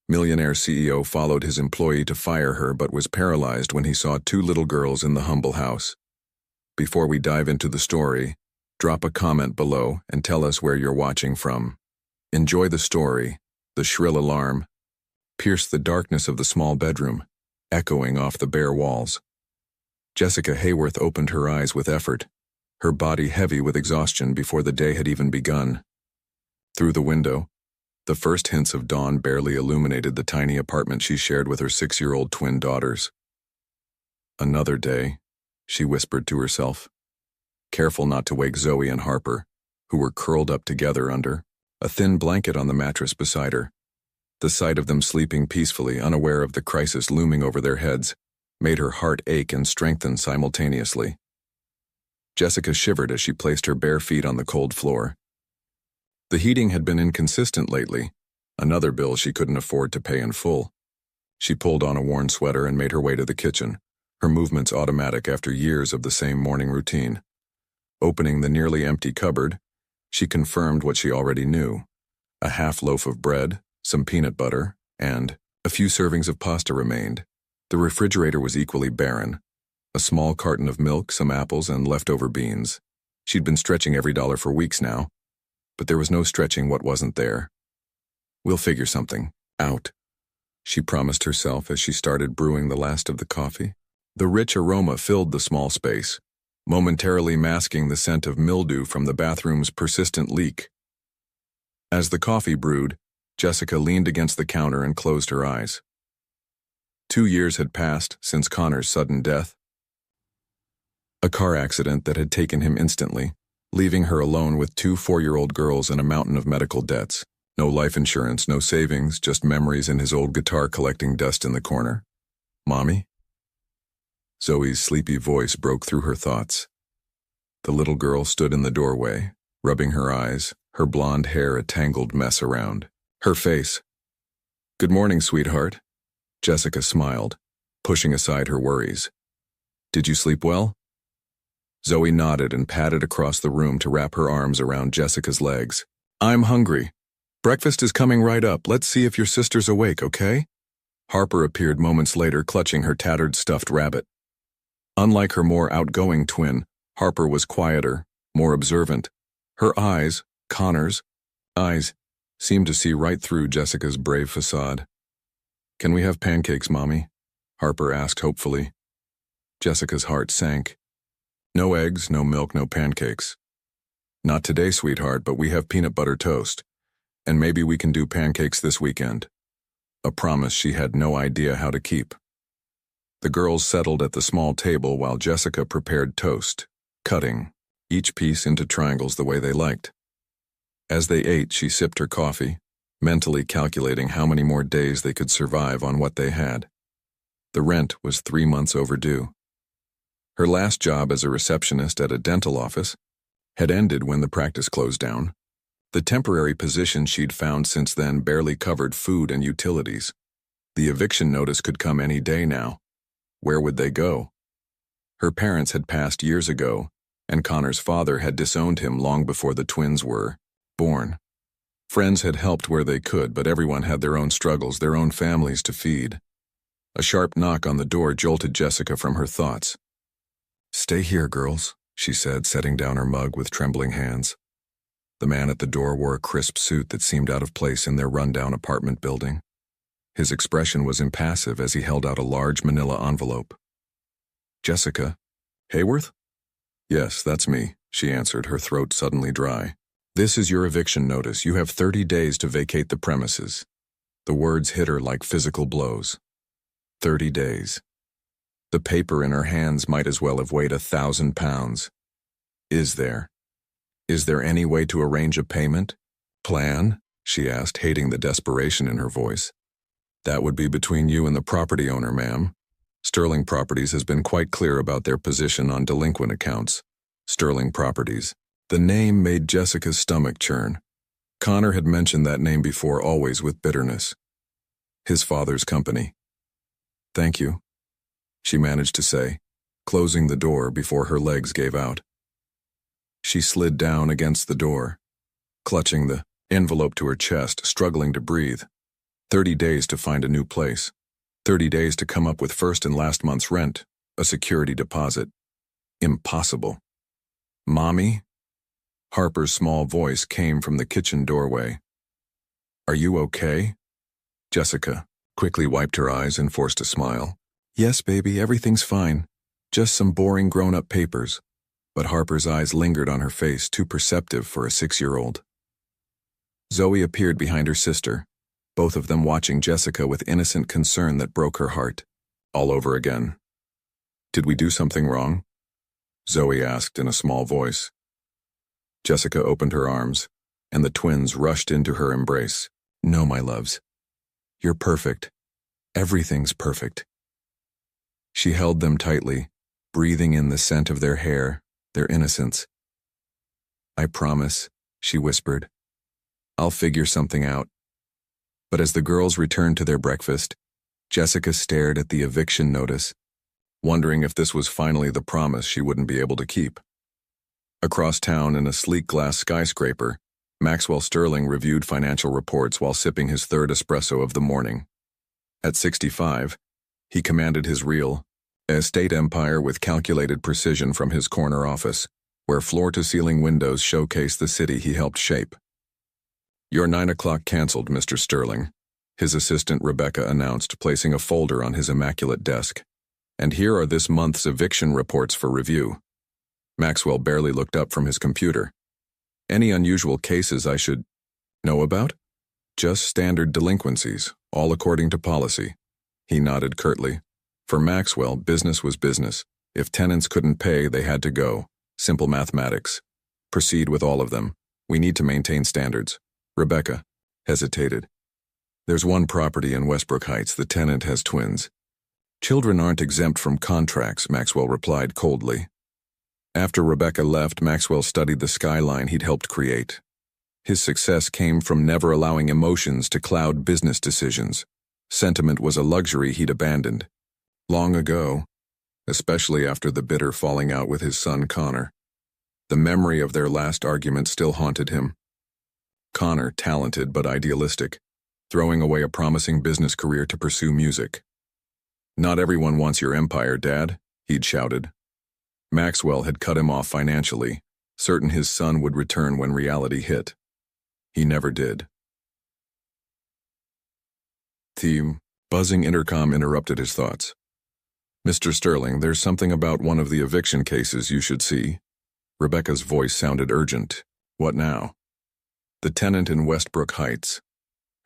Millionaire CEO followed his employee to fire her but was paralyzed when he saw two little girls in the humble house. Before we dive into the story, drop a comment below and tell us where you're watching from. Enjoy the story. The shrill alarm pierced the darkness of the small bedroom, echoing off the bare walls. Jessica Hayworth opened her eyes with effort, her body heavy with exhaustion before the day had even begun. Through the window, the first hints of dawn barely illuminated the tiny apartment she shared with her 6-year-old twin daughters. Another day, she whispered to herself, careful not to wake Zoe and Harper, who were curled up together under a thin blanket on the mattress beside her. The sight of them sleeping peacefully, unaware of the crisis looming over their heads, made her heart ache and strengthen simultaneously. Jessica shivered as she placed her bare feet on the cold floor. The heating had been inconsistent lately, another bill she couldn't afford to pay in full. She pulled on a worn sweater and made her way to the kitchen, her movements automatic after years of the same morning routine. Opening the nearly empty cupboard, she confirmed what she already knew: a half loaf of bread, some peanut butter, and a few servings of pasta remained. The refrigerator was equally barren: a small carton of milk, some apples, and leftover beans. She'd been stretching every dollar for weeks now, but there was no stretching what wasn't there. We'll figure something out, she promised herself as she started brewing the last of the coffee. The rich aroma filled the small space, momentarily masking the scent of mildew from the bathroom's persistent leak. As the coffee brewed, Jessica leaned against the counter and closed her eyes. 2 years had passed since Connor's sudden death. A car accident that had taken him instantly, leaving her alone with 2 4-year-old girls and a mountain of medical debts. No life insurance, no savings, just memories and his old guitar collecting dust in the corner. Mommy? Zoe's sleepy voice broke through her thoughts. The little girl stood in the doorway, rubbing her eyes, her blonde hair a tangled mess around her face. Good morning, sweetheart. Jessica smiled, pushing aside her worries. Did you sleep well? Zoe nodded and padded across the room to wrap her arms around Jessica's legs. I'm hungry. Breakfast is coming right up. Let's see if your sister's awake, okay? Harper appeared moments later, clutching her tattered stuffed rabbit. Unlike her more outgoing twin, Harper was quieter, more observant. Her eyes, Connor's eyes, seemed to see right through Jessica's brave facade. Can we have pancakes, Mommy? Harper asked hopefully. Jessica's heart sank. No eggs, no milk, no pancakes. Not today, sweetheart, but we have peanut butter toast. And maybe we can do pancakes this weekend. A promise she had no idea how to keep. The girls settled at the small table while Jessica prepared toast, cutting each piece into triangles the way they liked. As they ate, she sipped her coffee, mentally calculating how many more days they could survive on what they had. The rent was 3 months overdue. Her last job as a receptionist at a dental office had ended when the practice closed down. The temporary position she'd found since then barely covered food and utilities. The eviction notice could come any day now. Where would they go? Her parents had passed years ago, and Connor's father had disowned him long before the twins were born. Friends had helped where they could, but everyone had their own struggles, their own families to feed. A sharp knock on the door jolted Jessica from her thoughts. Stay here, girls, she said, setting down her mug with trembling hands. The man at the door wore a crisp suit that seemed out of place in their rundown apartment building. His expression was impassive as he held out a large manila envelope. Jessica Hayworth? Yes, that's me, she answered, her throat suddenly dry. This is your eviction notice. You have 30 days to vacate the premises. The words hit her like physical blows. 30 days. The paper in her hands might as well have weighed 1,000 pounds. Is there any way to arrange a payment? Plan? She asked, hating the desperation in her voice. That would be between you and the property owner, ma'am. Sterling Properties has been quite clear about their position on delinquent accounts. Sterling Properties. The name made Jessica's stomach churn. Connor had mentioned that name before, always with bitterness. His father's company. Thank you, she managed to say, closing the door before her legs gave out. She slid down against the door, clutching the envelope to her chest, struggling to breathe. 30 days to find a new place. 30 days to come up with first and last month's rent, a security deposit. Impossible. Mommy? Harper's small voice came from the kitchen doorway. Are you okay? Jessica quickly wiped her eyes and forced a smile. Yes, baby, everything's fine. Just some boring grown-up papers. But Harper's eyes lingered on her face, too perceptive for a 6-year-old. Zoe appeared behind her sister, both of them watching Jessica with innocent concern that broke her heart. All over again. Did we do something wrong? Zoe asked in a small voice. Jessica opened her arms, and the twins rushed into her embrace. No, my loves. You're perfect. Everything's perfect. She held them tightly, breathing in the scent of their hair, their innocence. I promise, she whispered. I'll figure something out. But as the girls returned to their breakfast, Jessica stared at the eviction notice, wondering if this was finally the promise she wouldn't be able to keep. Across town in a sleek glass skyscraper, Maxwell Sterling reviewed financial reports while sipping his third espresso of the morning. At 65, he commanded his real estate empire with calculated precision from his corner office, where floor-to-ceiling windows showcased the city he helped shape. Your 9 o'clock canceled, Mr. Sterling, his assistant Rebecca announced, placing a folder on his immaculate desk. And here are this month's eviction reports for review. Maxwell barely looked up from his computer. Any unusual cases I should know about? Just standard delinquencies, all according to policy. He nodded curtly. For Maxwell, business was business. If tenants couldn't pay, they had to go. Simple mathematics. Proceed with all of them. We need to maintain standards. Rebecca hesitated. There's one property in Westbrook Heights. The tenant has twins. Children aren't exempt from contracts, Maxwell replied coldly. After Rebecca left, Maxwell studied the skyline he'd helped create. His success came from never allowing emotions to cloud business decisions. Sentiment was a luxury he'd abandoned. Long ago, especially after the bitter falling out with his son Connor. The memory of their last argument still haunted him. Connor, talented but idealistic, throwing away a promising business career to pursue music. Not everyone wants your empire, Dad, he'd shouted. Maxwell had cut him off financially, certain his son would return when reality hit. He never did. The buzzing intercom interrupted his thoughts. Mr. Sterling, there's something about one of the eviction cases you should see. Rebecca's voice sounded urgent. What now? The tenant in Westbrook Heights.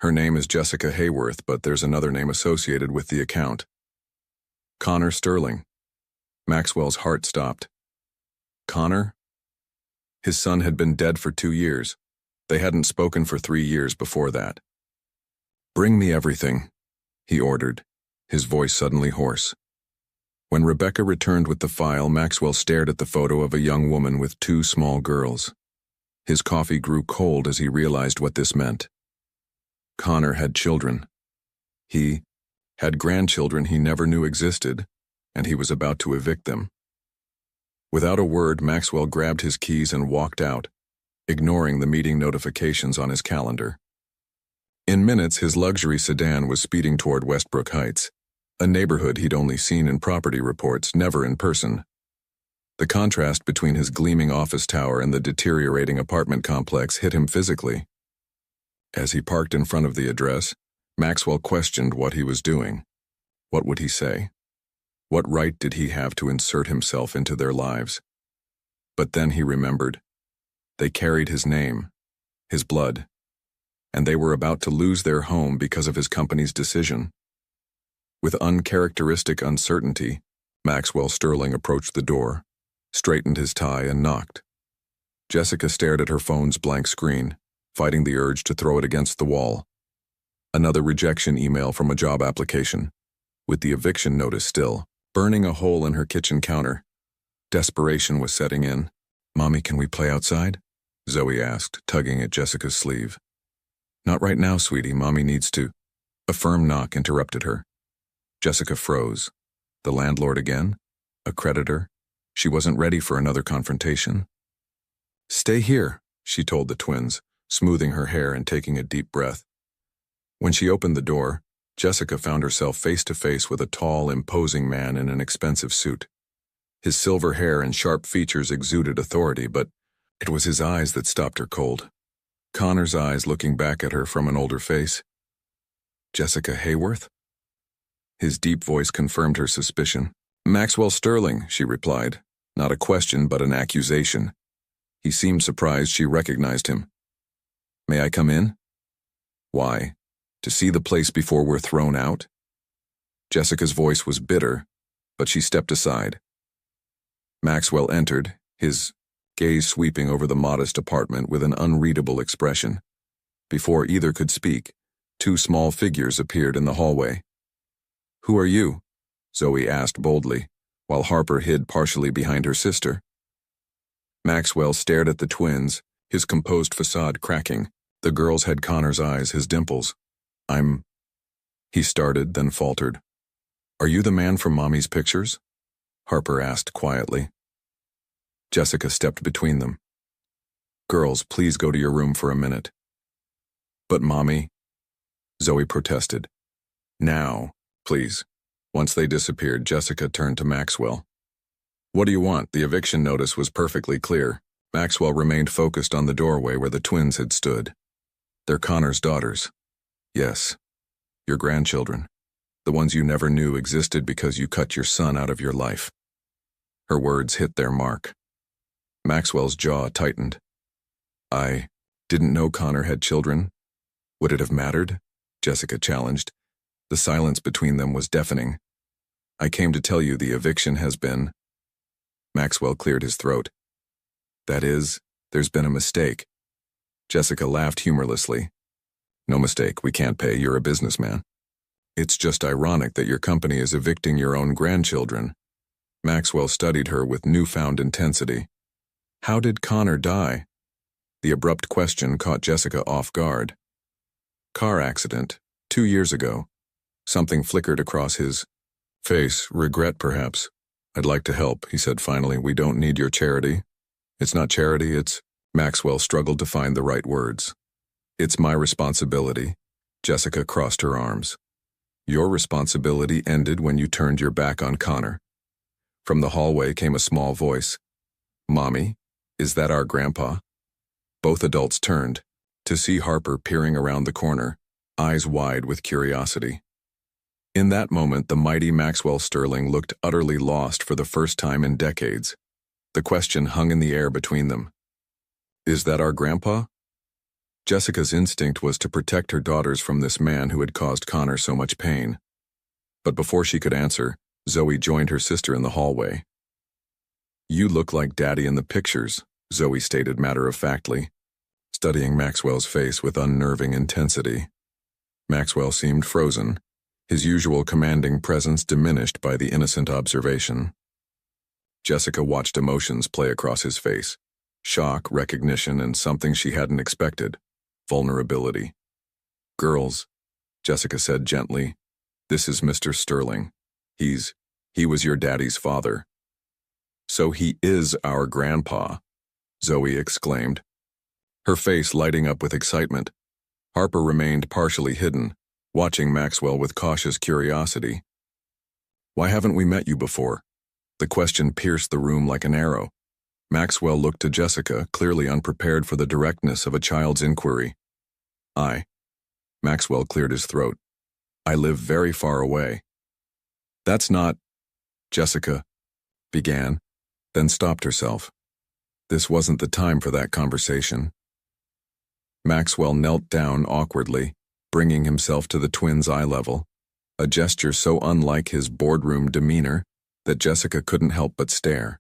Her name is Jessica Hayworth, but there's another name associated with the account. Connor Sterling. Maxwell's heart stopped. Connor? His son had been dead for 2 years. They hadn't spoken for 3 years before that. Bring me everything, he ordered, his voice suddenly hoarse. When Rebecca returned with the file, Maxwell stared at the photo of a young woman with 2 small girls. His coffee grew cold as he realized what this meant. Connor had children. He had grandchildren he never knew existed, and he was about to evict them. Without a word, Maxwell grabbed his keys and walked out, ignoring the meeting notifications on his calendar. In minutes, his luxury sedan was speeding toward Westbrook Heights, a neighborhood he'd only seen in property reports, never in person. The contrast between his gleaming office tower and the deteriorating apartment complex hit him physically. As he parked in front of the address, Maxwell questioned what he was doing. What would he say? What right did he have to insert himself into their lives? But then he remembered. They carried his name, his blood, and they were about to lose their home because of his company's decision. With uncharacteristic uncertainty, Maxwell Sterling approached the door, straightened his tie, and knocked. Jessica stared at her phone's blank screen, fighting the urge to throw it against the wall. Another rejection email from a job application, with the eviction notice still burning a hole in her kitchen counter. Desperation was setting in. Mommy, can we play outside? Zoe asked, tugging at Jessica's sleeve. Not right now, sweetie. Mommy needs to. A firm knock interrupted her. Jessica froze. The landlord again? A creditor? She wasn't ready for another confrontation. Stay here, she told the twins, smoothing her hair and taking a deep breath. When she opened the door, Jessica found herself face to face with a tall, imposing man in an expensive suit. His silver hair and sharp features exuded authority, but it was his eyes that stopped her cold. Connor's eyes looking back at her from an older face. Jessica Hayworth? His deep voice confirmed her suspicion. Maxwell Sterling, she replied. Not a question, but an accusation. He seemed surprised she recognized him. May I come in? Why? To see the place before we're thrown out? Jessica's voice was bitter, but she stepped aside. Maxwell entered, his gaze sweeping over the modest apartment with an unreadable expression. Before either could speak, two small figures appeared in the hallway. Who are you? Zoe asked boldly, while Harper hid partially behind her sister. Maxwell stared at the twins, his composed facade cracking. The girls had Connor's eyes, his dimples. He started, then faltered. Are you the man from Mommy's pictures? Harper asked quietly. Jessica stepped between them. Girls, please go to your room for a minute. But Mommy, Zoe protested. Now, please. Once they disappeared, Jessica turned to Maxwell. What do you want? The eviction notice was perfectly clear. Maxwell remained focused on the doorway where the twins had stood. They're Connor's daughters. Yes. Your grandchildren. The ones you never knew existed because you cut your son out of your life. Her words hit their mark. Maxwell's jaw tightened. I didn't know Connor had children. Would it have mattered? Jessica challenged. The silence between them was deafening. I came to tell you the eviction has been... Maxwell cleared his throat. That is, there's been a mistake. Jessica laughed humorlessly. No mistake, we can't pay, you're a businessman. It's just ironic that your company is evicting your own grandchildren. Maxwell studied her with newfound intensity. How did Connor die? The abrupt question caught Jessica off guard. Car accident, 2 years ago. Something flickered across his face, regret perhaps. I'd like to help, he said finally. We don't need your charity. It's not charity, it's... Maxwell struggled to find the right words. It's my responsibility. Jessica crossed her arms. Your responsibility ended when you turned your back on Connor. From the hallway came a small voice. Mommy, is that our grandpa? Both adults turned, to see Harper peering around the corner, eyes wide with curiosity. In that moment, the mighty Maxwell Sterling looked utterly lost for the first time in decades. The question hung in the air between them. Is that our grandpa? Jessica's instinct was to protect her daughters from this man who had caused Connor so much pain. But before she could answer, Zoe joined her sister in the hallway. You look like Daddy in the pictures, Zoe stated matter-of-factly, studying Maxwell's face with unnerving intensity. Maxwell seemed frozen, his usual commanding presence diminished by the innocent observation. Jessica watched emotions play across his face. Shock, recognition, and something she hadn't expected. Vulnerability. Girls, Jessica said gently, this is Mr. Sterling. He was your daddy's father. So he is our grandpa, Zoe exclaimed, her face lighting up with excitement. Harper remained partially hidden, watching Maxwell with cautious curiosity. Why haven't we met you before? The question pierced the room like an arrow. Maxwell looked to Jessica, clearly unprepared for the directness of a child's inquiry. Maxwell cleared his throat. I live very far away. That's not... Jessica began, then stopped herself. This wasn't the time for that conversation. Maxwell knelt down awkwardly, bringing himself to the twins' eye level, a gesture so unlike his boardroom demeanor that Jessica couldn't help but stare.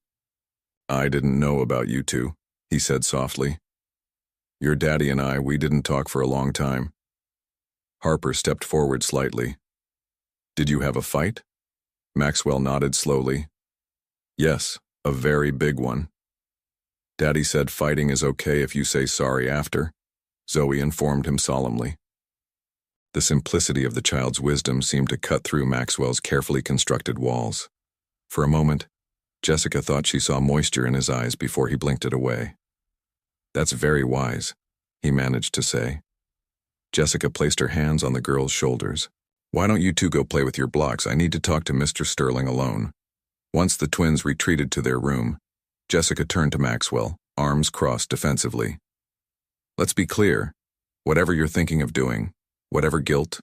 I didn't know about you two, he said softly. Your daddy and we didn't talk for a long time. Harper stepped forward slightly. Did you have a fight? Maxwell nodded slowly. Yes, a very big one. Daddy said fighting is okay if you say sorry after, Zoe informed him solemnly. The simplicity of the child's wisdom seemed to cut through Maxwell's carefully constructed walls. For a moment, Jessica thought she saw moisture in his eyes before he blinked it away. That's very wise, he managed to say. Jessica placed her hands on the girl's shoulders. Why don't you two go play with your blocks? I need to talk to Mr. Sterling alone. Once the twins retreated to their room, Jessica turned to Maxwell, arms crossed defensively. Let's be clear. Whatever you're thinking of doing, whatever guilt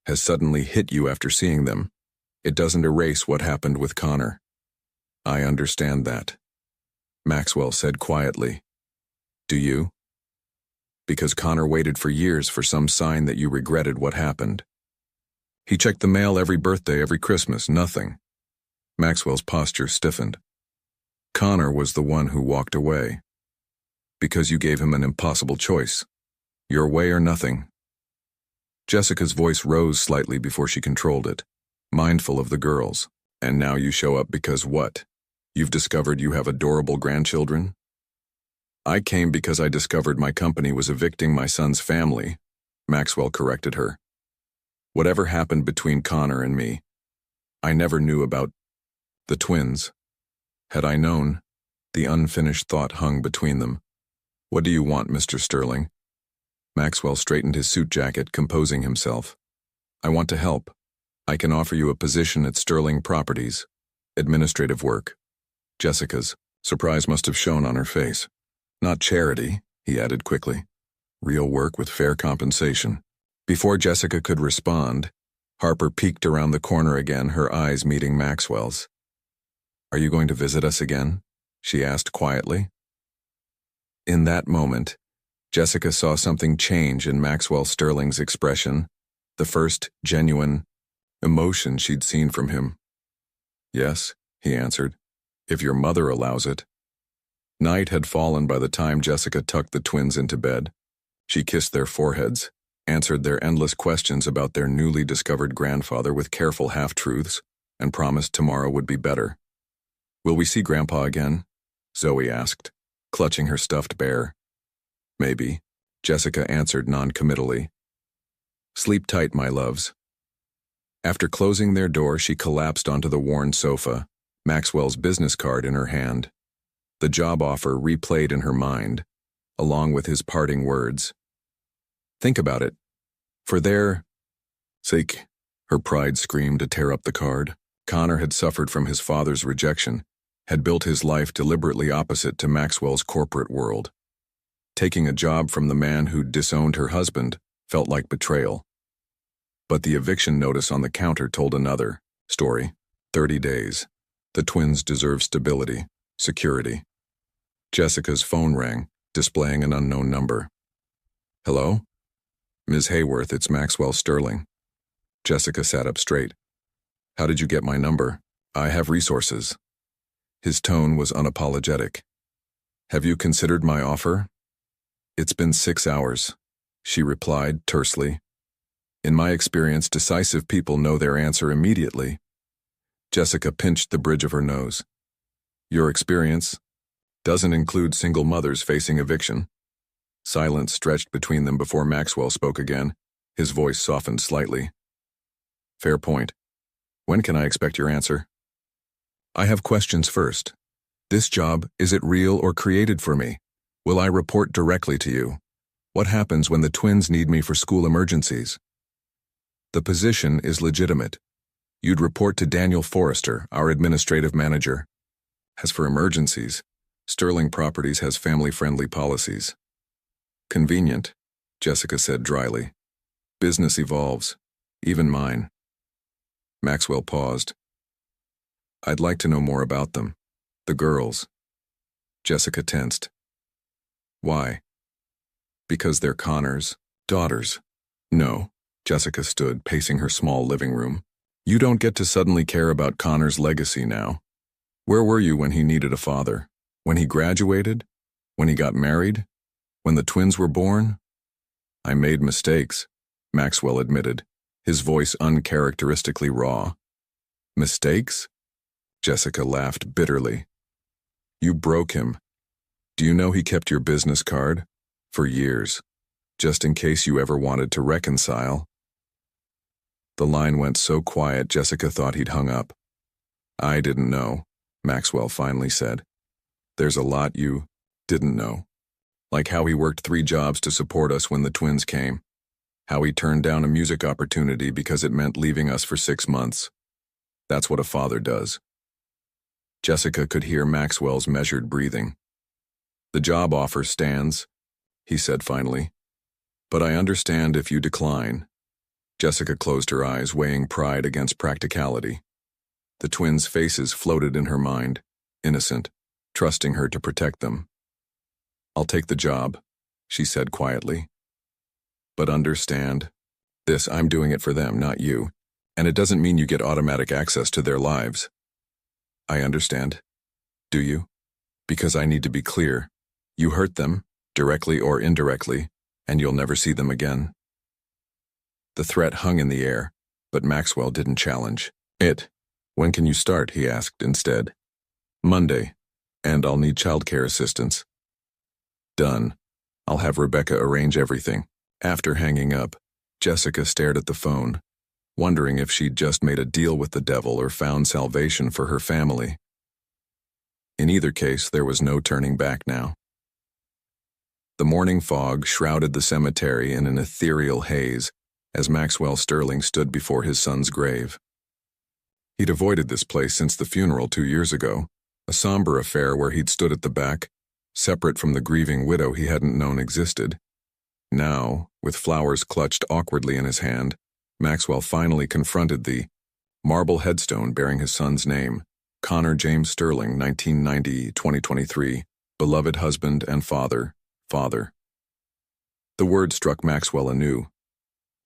has suddenly hit you after seeing them, it doesn't erase what happened with Connor. I understand that, Maxwell said quietly. Do you? Because Connor waited for years for some sign that you regretted what happened. He checked the mail every birthday, every Christmas, nothing. Maxwell's posture stiffened. Connor was the one who walked away. Because you gave him an impossible choice. Your way or nothing. Jessica's voice rose slightly before she controlled it, mindful of the girls. And now you show up because what? You've discovered you have adorable grandchildren? I came because I discovered my company was evicting my son's family, Maxwell corrected her. Whatever happened between Connor and me, I never knew about the twins. Had I known, the unfinished thought hung between them. What do you want, Mr. Sterling? Maxwell straightened his suit jacket, composing himself. I want to help. I can offer you a position at Sterling Properties. Administrative work. Jessica's surprise must have shown on her face. Not charity, he added quickly. Real work with fair compensation. Before Jessica could respond, Harper peeked around the corner again, her eyes meeting Maxwell's. Are you going to visit us again? She asked quietly. In that moment, Jessica saw something change in Maxwell Sterling's expression, the first genuine emotion she'd seen from him. Yes, he answered, if your mother allows it. Night had fallen by the time Jessica tucked the twins into bed. She kissed their foreheads, answered their endless questions about their newly discovered grandfather with careful half-truths, and promised tomorrow would be better. Will we see Grandpa again? Zoe asked, clutching her stuffed bear. Maybe, Jessica answered non-committally. Sleep tight, my loves. After closing their door, she collapsed onto the worn sofa, Maxwell's business card in her hand. The job offer replayed in her mind, along with his parting words. Think about it. For their sake, her pride screamed to tear up the card. Connor had suffered from his father's rejection, had built his life deliberately opposite to Maxwell's corporate world. Taking a job from the man who'd disowned her husband felt like betrayal. But the eviction notice on the counter told another story. 30 days. The twins deserve stability, security. Jessica's phone rang, displaying an unknown number. Hello? Ms. Hayworth, it's Maxwell Sterling. Jessica sat up straight. How did you get my number? I have resources. His tone was unapologetic. Have you considered my offer? It's been 6 hours, she replied tersely. In my experience, decisive people know their answer immediately. Jessica pinched the bridge of her nose. Your experience doesn't include single mothers facing eviction. Silence stretched between them before Maxwell spoke again. His voice softened slightly. Fair point. When can I expect your answer? I have questions first. This job, is it real or created for me? Will I report directly to you? What happens when the twins need me for school emergencies? The position is legitimate. You'd report to Daniel Forrester, our administrative manager. As for emergencies, Sterling Properties has family-friendly policies. Convenient, Jessica said dryly. Business evolves, even mine. Maxwell paused. I'd like to know more about them. The girls. Jessica tensed. Why? Because they're Connor's daughters. No, Jessica stood, pacing her small living room. You don't get to suddenly care about Connor's legacy now. Where were you when he needed a father? When he graduated? When he got married? When the twins were born? I made mistakes, Maxwell admitted, his voice uncharacteristically raw. Mistakes? Jessica laughed bitterly. You broke him. Do you know he kept your business card? For years, just in case you ever wanted to reconcile. The line went so quiet Jessica thought he'd hung up. I didn't know, Maxwell finally said. There's a lot you didn't know. Like how he worked 3 jobs to support us when the twins came. How he turned down a music opportunity because it meant leaving us for 6 months. That's what a father does. Jessica could hear Maxwell's measured breathing. The job offer stands, he said finally. But I understand if you decline. Jessica closed her eyes, weighing pride against practicality. The twins' faces floated in her mind, innocent, trusting her to protect them. I'll take the job, she said quietly. But understand, I'm doing it for them, not you, and it doesn't mean you get automatic access to their lives. I understand. Do you? Because I need to be clear. You hurt them, directly or indirectly, and you'll never see them again. The threat hung in the air, but Maxwell didn't challenge it. When can you start, he asked instead. Monday, and I'll need childcare assistance. Done. I'll have Rebecca arrange everything. After hanging up, Jessica stared at the phone, wondering if she'd just made a deal with the devil or found salvation for her family. In either case, there was no turning back now. The morning fog shrouded the cemetery in an ethereal haze as Maxwell Sterling stood before his son's grave. He'd avoided this place since the funeral 2 years ago, a somber affair where he'd stood at the back, separate from the grieving widow he hadn't known existed. Now, with flowers clutched awkwardly in his hand, Maxwell finally confronted the marble headstone bearing his son's name, Connor James Sterling, 1990-2023, beloved husband and father. The word struck Maxwell anew.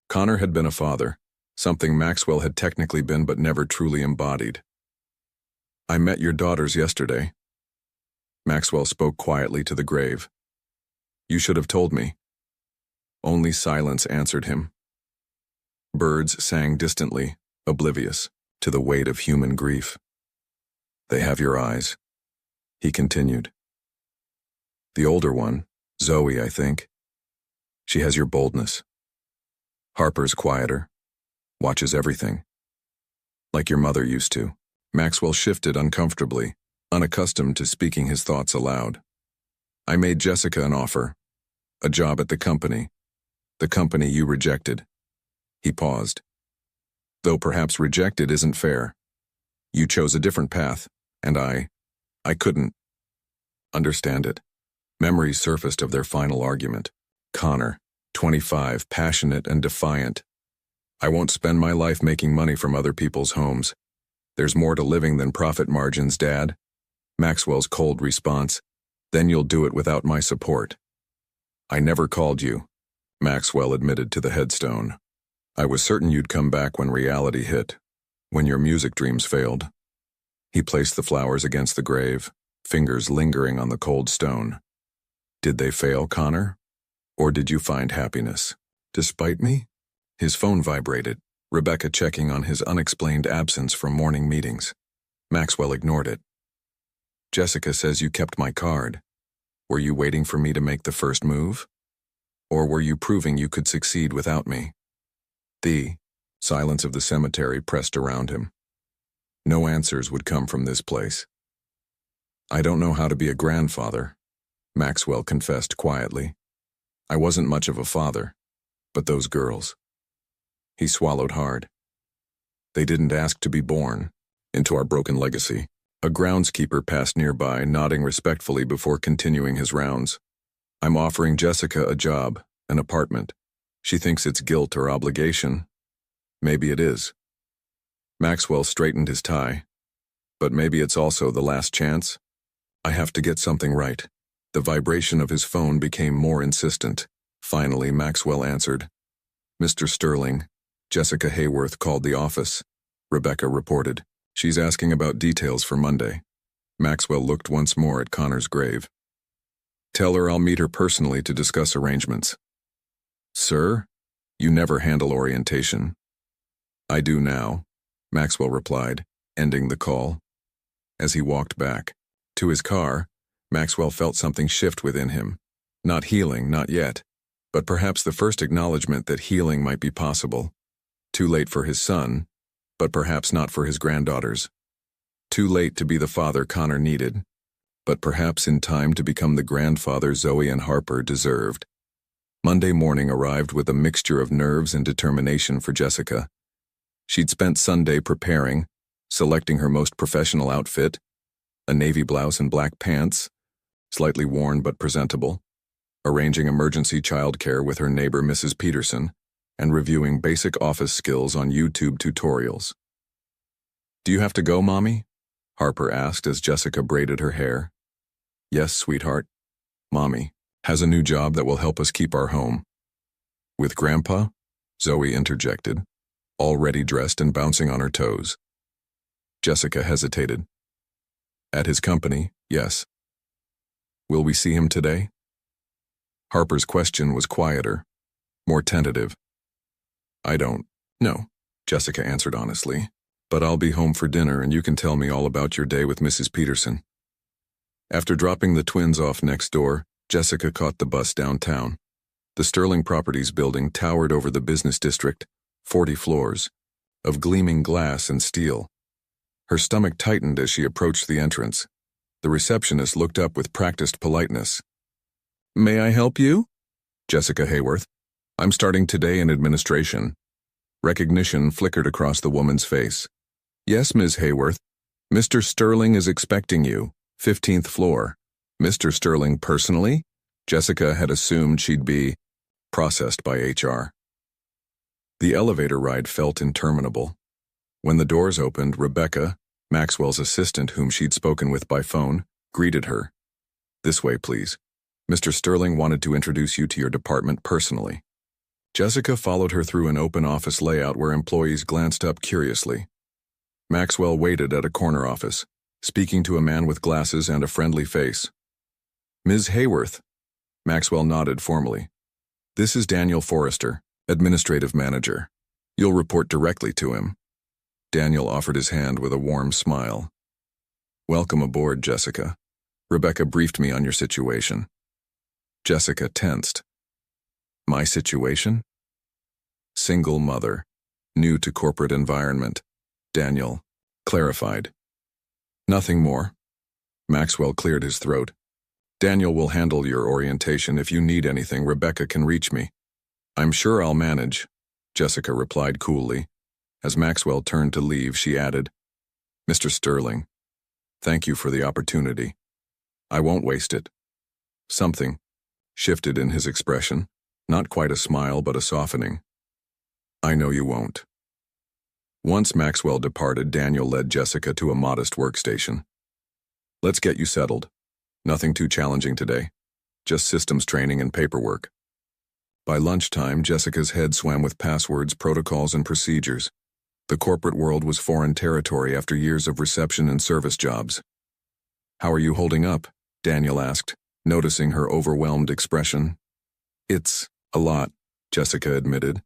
Connor had been a father, something Maxwell had technically been but never truly embodied. I met your daughters yesterday. Maxwell spoke quietly to the grave. You should have told me. Only silence answered him. Birds sang distantly, oblivious to the weight of human grief. They have your eyes, he continued. The older one, Zoe, I think. She has your boldness. Harper's quieter, watches everything. Like your mother used to. Maxwell shifted uncomfortably, unaccustomed to speaking his thoughts aloud. I made Jessica an offer. A job at the company you rejected. He paused. Though perhaps rejected isn't fair. You chose a different path, and I couldn't understand it. Memories surfaced of their final argument. Connor, 25, passionate and defiant. I won't spend my life making money from other people's homes. There's more to living than profit margins, Dad. Maxwell's cold response. Then you'll do it without my support. I never called you, Maxwell admitted to the headstone. I was certain you'd come back when reality hit, when your music dreams failed. He placed the flowers against the grave, fingers lingering on the cold stone. Did they fail, Connor? Or did you find happiness? Despite me? His phone vibrated, Rebecca checking on his unexplained absence from morning meetings. Maxwell ignored it. Jessica says you kept my card. Were you waiting for me to make the first move? Or were you proving you could succeed without me? The silence of the cemetery pressed around him. No answers would come from this place. I don't know how to be a grandfather, Maxwell confessed quietly. I wasn't much of a father, but those girls. He swallowed hard. They didn't ask to be born into our broken legacy. A groundskeeper passed nearby, nodding respectfully before continuing his rounds. I'm offering Jessica a job, an apartment. She thinks it's guilt or obligation. Maybe it is. Maxwell straightened his tie. But maybe it's also the last chance. I have to get something right. The vibration of his phone became more insistent. Finally, Maxwell answered. Mr. Sterling, Jessica Hayworth called the office. Rebecca reported. She's asking about details for Monday. Maxwell looked once more at Connor's grave. Tell her I'll meet her personally to discuss arrangements. Sir, you never handle orientation. I do now, Maxwell replied, ending the call. As he walked back to his car, Maxwell felt something shift within him. Not healing, not yet, but perhaps the first acknowledgement that healing might be possible. Too late for his son, but perhaps not for his granddaughters. Too late to be the father Connor needed, but perhaps in time to become the grandfather Zoe and Harper deserved. Monday morning arrived with a mixture of nerves and determination for Jessica. She'd spent Sunday preparing, selecting her most professional outfit, a navy blouse and black pants, slightly worn but presentable, arranging emergency childcare with her neighbor Mrs. Peterson, and reviewing basic office skills on YouTube tutorials. "Do you have to go, Mommy?" Harper asked as Jessica braided her hair. "Yes, sweetheart. Mommy has a new job that will help us keep our home." "With Grandpa?" Zoe interjected, already dressed and bouncing on her toes. Jessica hesitated. "At his company, yes." "Will we see him today?" Harper's question was quieter, more tentative. "I don't know," Jessica answered honestly, "but I'll be home for dinner and you can tell me all about your day with Mrs. Peterson." After dropping the twins off next door, Jessica caught the bus downtown. The Sterling Properties building towered over the business district, 40 floors, of gleaming glass and steel. Her stomach tightened as she approached the entrance. The receptionist looked up with practiced politeness. "May I help you?" "Jessica Hayworth. I'm starting today in administration." Recognition flickered across the woman's face. "Yes, Ms. Hayworth. Mr. Sterling is expecting you, 15th floor." Mr. Sterling personally? Jessica had assumed she'd be processed by HR. The elevator ride felt interminable. When the doors opened, Rebecca, Maxwell's assistant whom she'd spoken with by phone, greeted her. "This way, please. Mr. Sterling wanted to introduce you to your department personally." Jessica followed her through an open office layout where employees glanced up curiously. Maxwell waited at a corner office, speaking to a man with glasses and a friendly face. "Ms. Hayworth." Maxwell nodded formally. "This is Daniel Forrester, administrative manager. You'll report directly to him." Daniel offered his hand with a warm smile. "Welcome aboard, Jessica. Rebecca briefed me on your situation." Jessica tensed. "My situation?" "Single mother, new to corporate environment," Daniel clarified. "Nothing more." Maxwell cleared his throat. "Daniel will handle your orientation. If you need anything, Rebecca can reach me." "I'm sure I'll manage," Jessica replied coolly. As Maxwell turned to leave, she added, "Mr. Sterling, thank you for the opportunity. I won't waste it." Something shifted in his expression, not quite a smile but a softening. "I know you won't." Once Maxwell departed, Daniel led Jessica to a modest workstation. "Let's get you settled. Nothing too challenging today. Just systems training and paperwork." By lunchtime, Jessica's head swam with passwords, protocols, and procedures. The corporate world was foreign territory after years of reception and service jobs. "How are you holding up?" Daniel asked, noticing her overwhelmed expression. "It's a lot," Jessica admitted.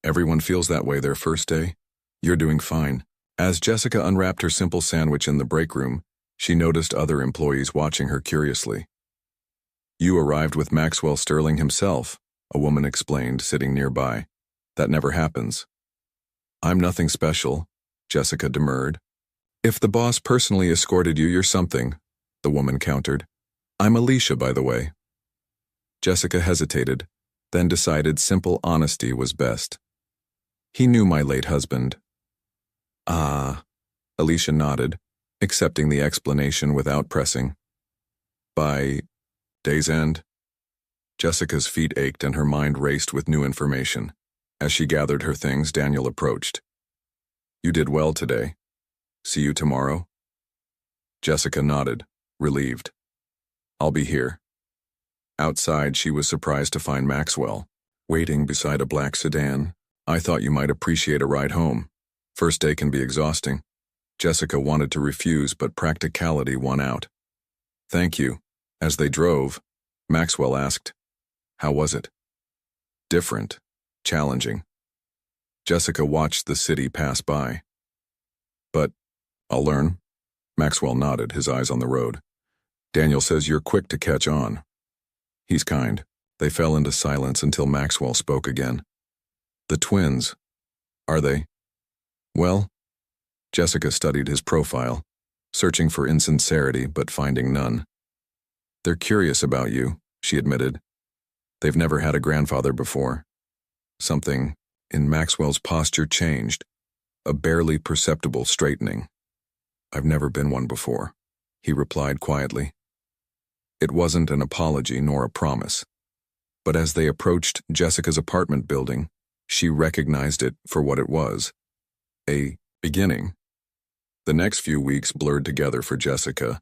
"Everyone feels that way their first day. You're doing fine." As Jessica unwrapped her simple sandwich in the break room, she noticed other employees watching her curiously. "You arrived with Maxwell Sterling himself," a woman explained, sitting nearby. "That never happens." "I'm nothing special," Jessica demurred. "If the boss personally escorted you, you're something," the woman countered. "I'm Alicia, by the way." Jessica hesitated, then decided simple honesty was best. "He knew my late husband." "Ah," Alicia nodded, accepting the explanation without pressing. "By day's end?" Jessica's feet ached and her mind raced with new information. As she gathered her things, Daniel approached. "You did well today. See you tomorrow?" Jessica nodded, relieved. "I'll be here." Outside, she was surprised to find Maxwell, waiting beside a black sedan. "I thought you might appreciate a ride home. First day can be exhausting." Jessica wanted to refuse, but practicality won out. "Thank you." As they drove, Maxwell asked, "How was it?" "Different. Challenging." Jessica watched the city pass by. "But I'll learn." Maxwell nodded, his eyes on the road. "Daniel says you're quick to catch on." "He's kind." They fell into silence until Maxwell spoke again. "The twins. Are they?" "Well," Jessica studied his profile, searching for insincerity but finding none. "They're curious about you," she admitted. They've never had a grandfather before. Something in Maxwell's posture changed, a barely perceptible straightening. I've never been one before, he replied quietly. It wasn't an apology nor a promise. But as they approached Jessica's apartment building, she recognized it for what it was. A beginning. The next few weeks blurred together for Jessica.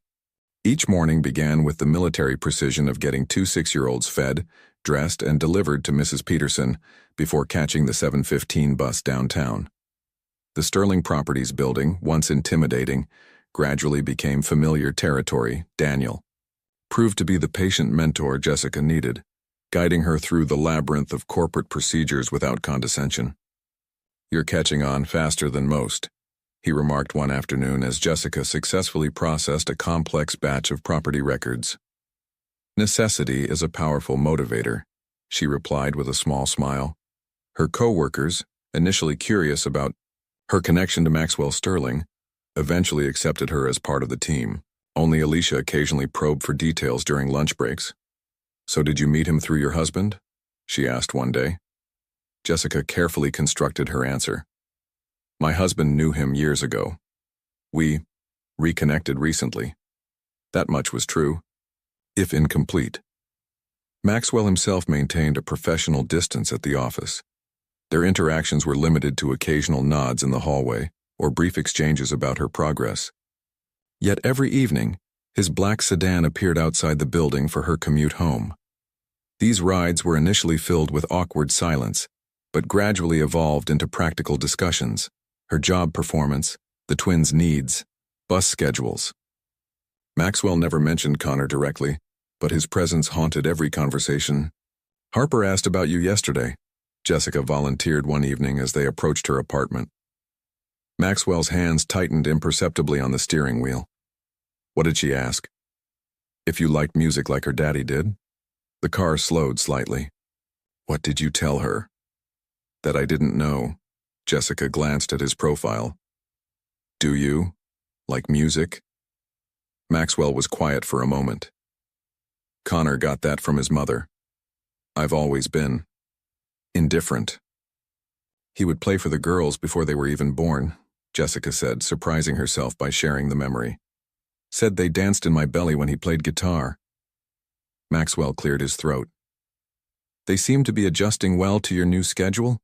Each morning began with the military precision of getting two 6-year-olds fed, dressed, and delivered to Mrs. Peterson before catching the 7:15 bus downtown. The Sterling Properties building, once intimidating, gradually became familiar territory. Daniel proved to be the patient mentor Jessica needed, guiding her through the labyrinth of corporate procedures without condescension. "You're catching on faster than most," he remarked one afternoon as Jessica successfully processed a complex batch of property records. "Necessity is a powerful motivator," she replied with a small smile. Her co-workers, initially curious about her connection to Maxwell Sterling, eventually accepted her as part of the team. Only Alicia occasionally probed for details during lunch breaks. "So did you meet him through your husband?" she asked one day. Jessica carefully constructed her answer. "My husband knew him years ago. We reconnected recently." That much was true, if incomplete. Maxwell himself maintained a professional distance at the office. Their interactions were limited to occasional nods in the hallway or brief exchanges about her progress. Yet every evening, his black sedan appeared outside the building for her commute home. These rides were initially filled with awkward silence, but gradually evolved into practical discussions: her job performance, the twins' needs, bus schedules. Maxwell never mentioned Connor directly, but his presence haunted every conversation. "Harper asked about you yesterday," Jessica volunteered one evening as they approached her apartment. Maxwell's hands tightened imperceptibly on the steering wheel. "What did she ask?" "If you liked music like her daddy did." The car slowed slightly. "What did you tell her?" "That I didn't know." Jessica glanced at his profile. "Do you like music?" Maxwell was quiet for a moment. "Connor got that from his mother. I've always been indifferent." "He would play for the girls before they were even born," Jessica said, surprising herself by sharing the memory. "Said they danced in my belly when he played guitar." Maxwell cleared his throat. "They seem to be adjusting well to your new schedule?"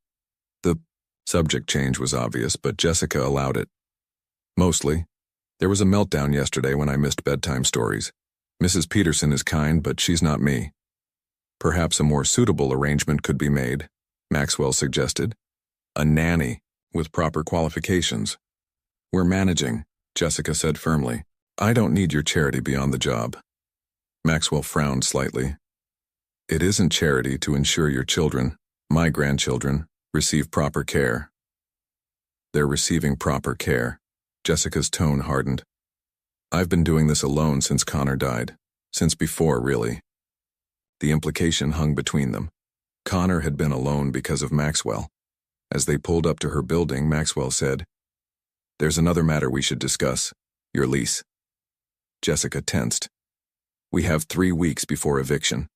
The subject change was obvious, but Jessica allowed it. "Mostly. There was a meltdown yesterday when I missed bedtime stories. Mrs. Peterson is kind, but she's not me." "Perhaps a more suitable arrangement could be made," Maxwell suggested. "A nanny with proper qualifications." "We're managing," Jessica said firmly. "I don't need your charity beyond the job." Maxwell frowned slightly. "It isn't charity to ensure your children, my grandchildren, receive proper care." "They're receiving proper care." Jessica's tone hardened. "I've been doing this alone since Connor died. Since before, really." The implication hung between them. Connor had been alone because of Maxwell. As they pulled up to her building, Maxwell said, "There's another matter we should discuss. Your lease." Jessica tensed. "We have 3 weeks before eviction."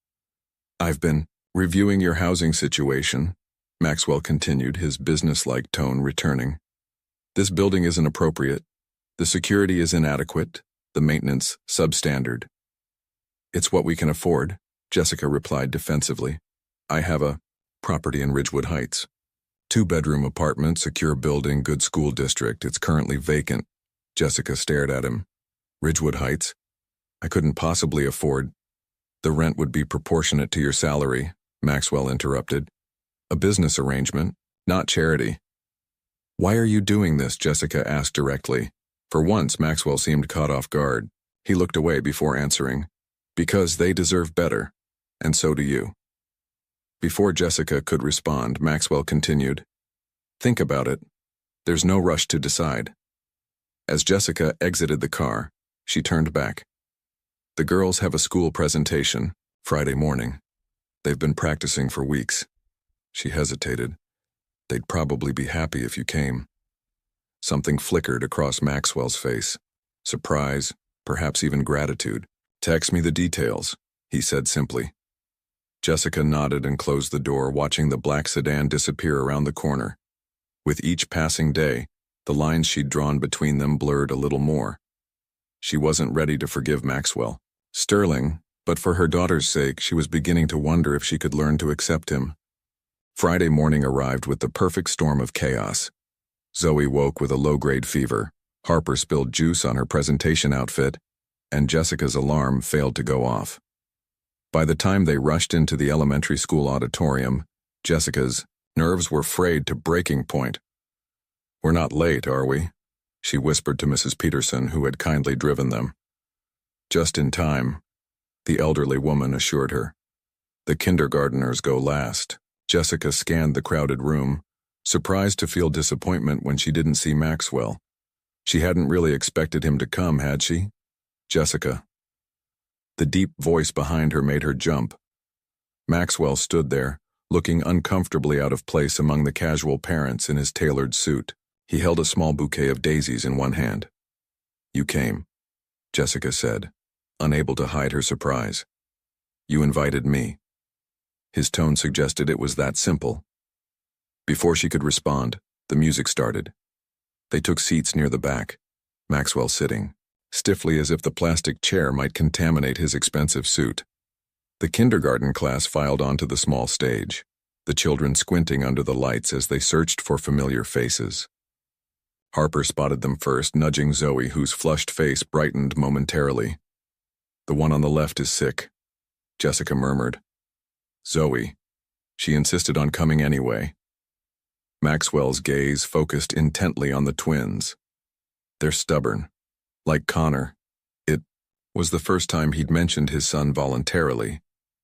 "I've been reviewing your housing situation," Maxwell continued, his business-like tone returning. "This building isn't appropriate. The security is inadequate, the maintenance substandard." "It's what we can afford," Jessica replied defensively. "I have a property in Ridgewood Heights. 2-bedroom apartment, secure building, good school district. It's currently vacant." Jessica stared at him. "Ridgewood Heights? I couldn't possibly afford." "The rent would be proportionate to your salary," Maxwell interrupted. "A business arrangement, not charity." "Why are you doing this?" Jessica asked directly. For once, Maxwell seemed caught off guard. He looked away before answering. "Because they deserve better, and so do you." Before Jessica could respond, Maxwell continued, "Think about it. There's no rush to decide." As Jessica exited the car, she turned back. "The girls have a school presentation, Friday morning. They've been practicing for weeks." She hesitated. "They'd probably be happy if you came." Something flickered across Maxwell's face. Surprise, perhaps even gratitude. "Text me the details," he said simply. Jessica nodded and closed the door, watching the black sedan disappear around the corner. With each passing day, the lines she'd drawn between them blurred a little more. She wasn't ready to forgive Maxwell. Sterling, but for her daughter's sake, she was beginning to wonder if she could learn to accept him. Friday morning arrived with the perfect storm of chaos. Zoe woke with a low-grade fever, Harper spilled juice on her presentation outfit, and Jessica's alarm failed to go off. By the time they rushed into the elementary school auditorium, Jessica's nerves were frayed to breaking point. "We're not late, are we?" she whispered to Mrs. Peterson, who had kindly driven them. "Just in time," the elderly woman assured her. "The kindergarteners go last." Jessica scanned the crowded room, surprised to feel disappointment when she didn't see Maxwell. She hadn't really expected him to come, had she? "Jessica." The deep voice behind her made her jump. Maxwell stood there, looking uncomfortably out of place among the casual parents in his tailored suit. He held a small bouquet of daisies in one hand. "You came," Jessica said, unable to hide her surprise. "You invited me." His tone suggested it was that simple. Before she could respond, the music started. They took seats near the back, Maxwell sitting, stiffly as if the plastic chair might contaminate his expensive suit. The kindergarten class filed onto the small stage, the children squinting under the lights as they searched for familiar faces. Harper spotted them first, nudging Zoe, whose flushed face brightened momentarily. "The one on the left is sick," Jessica murmured. "Zoe." She insisted on coming anyway. Maxwell's gaze focused intently on the twins. "They're stubborn. Like Connor." It was the first time he'd mentioned his son voluntarily,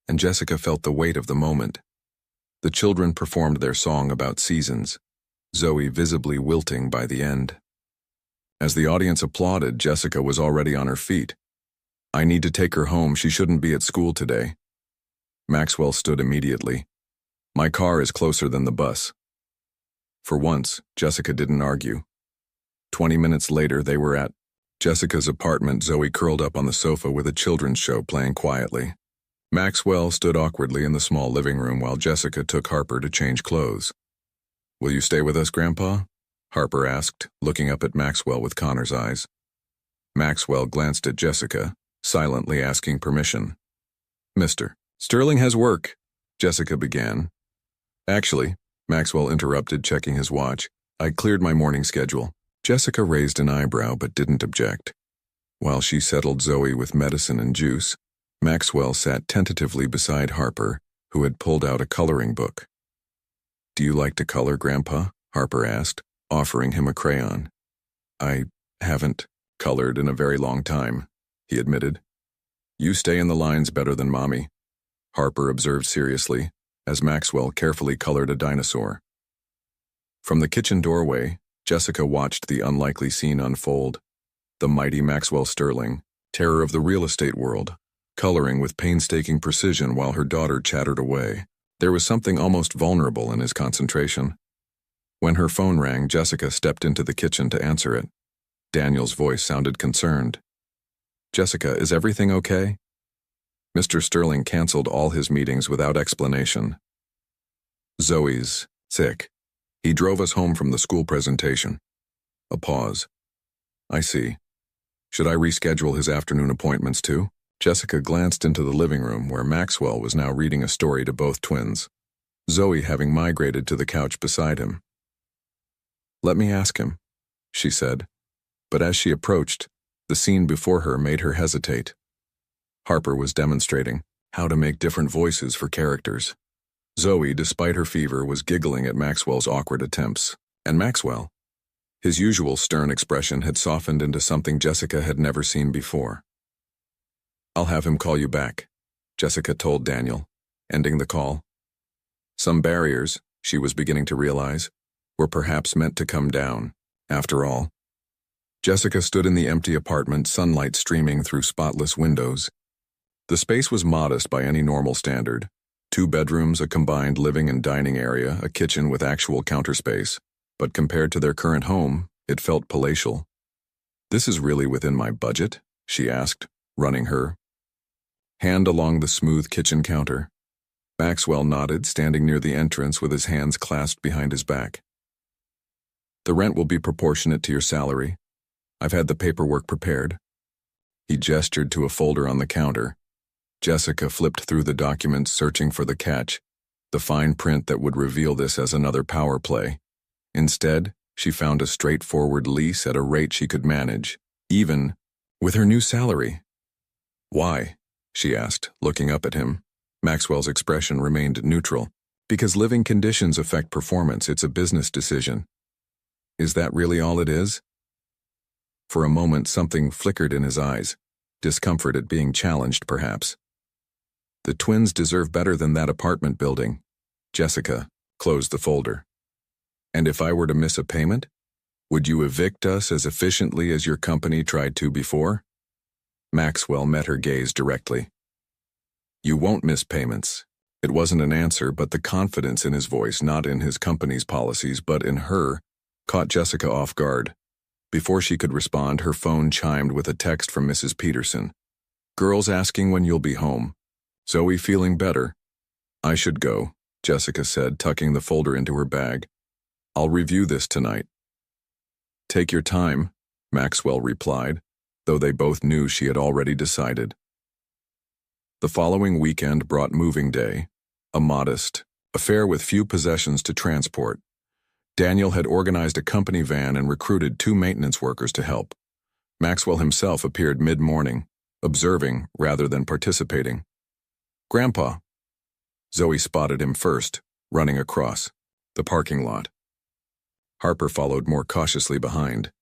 and Jessica felt the weight of the moment. The children performed their song about seasons, Zoe visibly wilting by the end. As the audience applauded, Jessica was already on her feet. "I need to take her home. She shouldn't be at school today." Maxwell stood immediately. "My car is closer than the bus." For once, Jessica didn't argue. 20 minutes later, they were at Jessica's apartment. Zoe curled up on the sofa with a children's show playing quietly. Maxwell stood awkwardly in the small living room while Jessica took Harper to change clothes. "Will you stay with us, Grandpa?" Harper asked, looking up at Maxwell with Connor's eyes. Maxwell glanced at Jessica, silently asking permission. "Mr. Sterling has work," Jessica began. "Actually," Maxwell interrupted, checking his watch, "I cleared my morning schedule." Jessica raised an eyebrow but didn't object. While she settled Zoe with medicine and juice, Maxwell sat tentatively beside Harper, who had pulled out a coloring book. "Do you like to color, Grandpa?" Harper asked, offering him a crayon. "I haven't colored in a very long time," he admitted. "You stay in the lines better than Mommy," Harper observed seriously, as Maxwell carefully colored a dinosaur. From the kitchen doorway, Jessica watched the unlikely scene unfold. The mighty Maxwell Sterling, terror of the real estate world, coloring with painstaking precision while her daughter chattered away. There was something almost vulnerable in his concentration. When her phone rang, Jessica stepped into the kitchen to answer it. Daniel's voice sounded concerned. "Jessica, is everything okay?" Mr. Sterling canceled all his meetings without explanation. "Zoe's sick. He drove us home from the school presentation." A pause. "I see. Should I reschedule his afternoon appointments too?" Jessica glanced into the living room where Maxwell was now reading a story to both twins, Zoe having migrated to the couch beside him. "Let me ask him," she said, but as she approached, the scene before her made her hesitate. Harper was demonstrating how to make different voices for characters. Zoe, despite her fever, was giggling at Maxwell's awkward attempts, and Maxwell, his usual stern expression, had softened into something Jessica had never seen before. "I'll have him call you back," Jessica told Daniel, ending the call. Some barriers, she was beginning to realize, were perhaps meant to come down, after all. Jessica stood in the empty apartment, sunlight streaming through spotless windows. The space was modest by any normal standard. 2 bedrooms, a combined living and dining area, a kitchen with actual counter space. But compared to their current home, it felt palatial. "This is really within my budget?" she asked, running her hand along the smooth kitchen counter. Maxwell nodded, standing near the entrance with his hands clasped behind his back. The rent will be proportionate to your salary. I've had the paperwork prepared. He gestured to a folder on the counter. Jessica flipped through the documents, searching for the catch, the fine print that would reveal this as another power play. Instead, she found a straightforward lease at a rate she could manage, even with her new salary. Why? She asked, looking up at him. Maxwell's expression remained neutral. Because living conditions affect performance, it's a business decision. Is that really all it is? For a moment, something flickered in his eyes, discomfort at being challenged, perhaps. The twins deserve better than that apartment building. Jessica closed the folder. And if I were to miss a payment, would you evict us as efficiently as your company tried to before? Maxwell met her gaze directly. You won't miss payments. It wasn't an answer, but the confidence in his voice, not in his company's policies, but in her, caught Jessica off guard. Before she could respond, her phone chimed with a text from Mrs. Peterson. Girls asking when you'll be home. Zoe feeling better? I should go, Jessica said, tucking the folder into her bag. I'll review this tonight. Take your time, Maxwell replied, though they both knew she had already decided. The following weekend brought moving day, a modest affair with few possessions to transport. Daniel had organized a company van and recruited 2 maintenance workers to help. Maxwell himself appeared mid-morning, observing rather than participating. Grandpa. Zoe spotted him first, running across the parking lot. Harper followed more cautiously behind.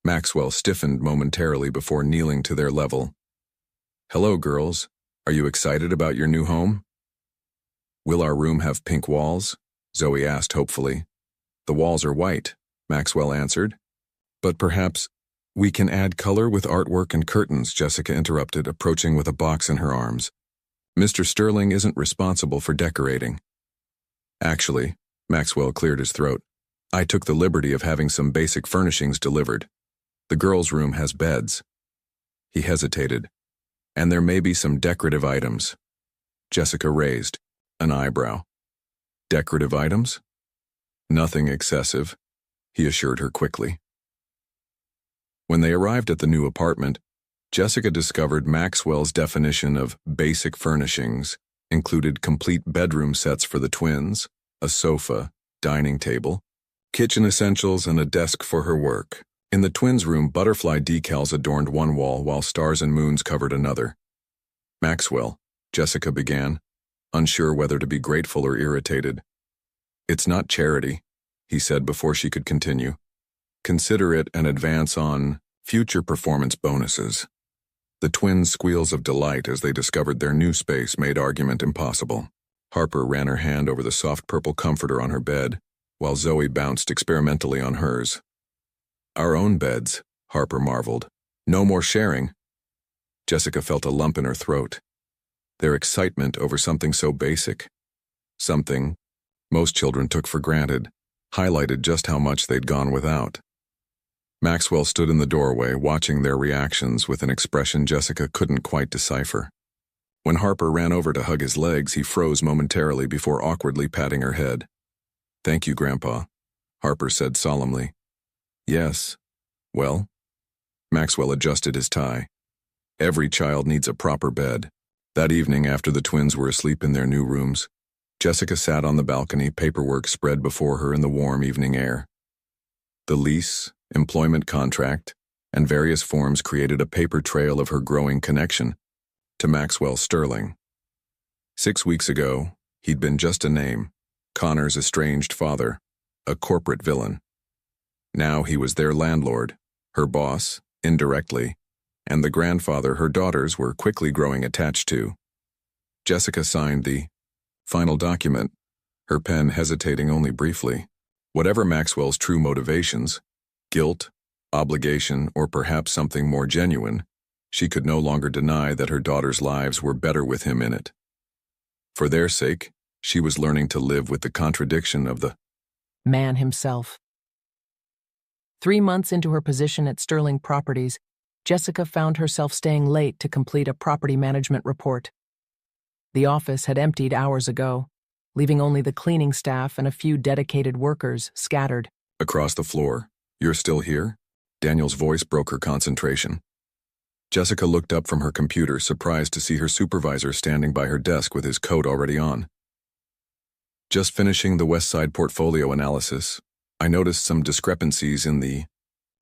Maxwell stiffened momentarily before kneeling to their level. Hello, girls. Are you excited about your new home? Will our room have pink walls? Zoe asked hopefully. The walls are white, Maxwell answered. But perhaps we can add color with artwork and curtains, Jessica interrupted, approaching with a box in her arms. Mr. Sterling isn't responsible for decorating. Actually, Maxwell cleared his throat. I took the liberty of having some basic furnishings delivered. The girls' room has beds. He hesitated. And there may be some decorative items. Jessica raised an eyebrow. Decorative items? Nothing excessive, he assured her quickly. When they arrived at the new apartment, Jessica discovered Maxwell's definition of basic furnishings included complete bedroom sets for the twins, a sofa, dining table, kitchen essentials, and a desk for her work. In the twins' room, butterfly decals adorned one wall while stars and moons covered another. Maxwell, Jessica began, unsure whether to be grateful or irritated. It's not charity, he said before she could continue. Consider it an advance on future performance bonuses. The twins' squeals of delight as they discovered their new space made argument impossible. Harper ran her hand over the soft purple comforter on her bed, while Zoe bounced experimentally on hers. Our own beds, Harper marveled. No more sharing. Jessica felt a lump in her throat. Their excitement over something so basic, something most children took for granted, highlighted just how much they'd gone without. Maxwell stood in the doorway, watching their reactions with an expression Jessica couldn't quite decipher. When Harper ran over to hug his legs, he froze momentarily before awkwardly patting her head. Thank you, Grandpa, Harper said solemnly. Yes. Well? Maxwell adjusted his tie. Every child needs a proper bed. That evening, after the twins were asleep in their new rooms, Jessica sat on the balcony, paperwork spread before her in the warm evening air. The lease, employment contract, and various forms created a paper trail of her growing connection to Maxwell Sterling. 6 weeks ago, he'd been just a name, Connor's estranged father, a corporate villain. Now he was their landlord, her boss, indirectly, and the grandfather her daughters were quickly growing attached to. Jessica signed the final document, her pen hesitating only briefly. Whatever Maxwell's true motivations, guilt, obligation, or perhaps something more genuine, she could no longer deny that her daughters' lives were better with him in it. For their sake, she was learning to live with the contradiction of the man himself. 3 months into her position at Sterling Properties, Jessica found herself staying late to complete a property management report. The office had emptied hours ago, leaving only the cleaning staff and a few dedicated workers scattered. Across the floor. You're still here? Daniel's voice broke her concentration. Jessica looked up from her computer, surprised to see her supervisor standing by her desk with his coat already on. Just finishing the West Side portfolio analysis, I noticed some discrepancies in the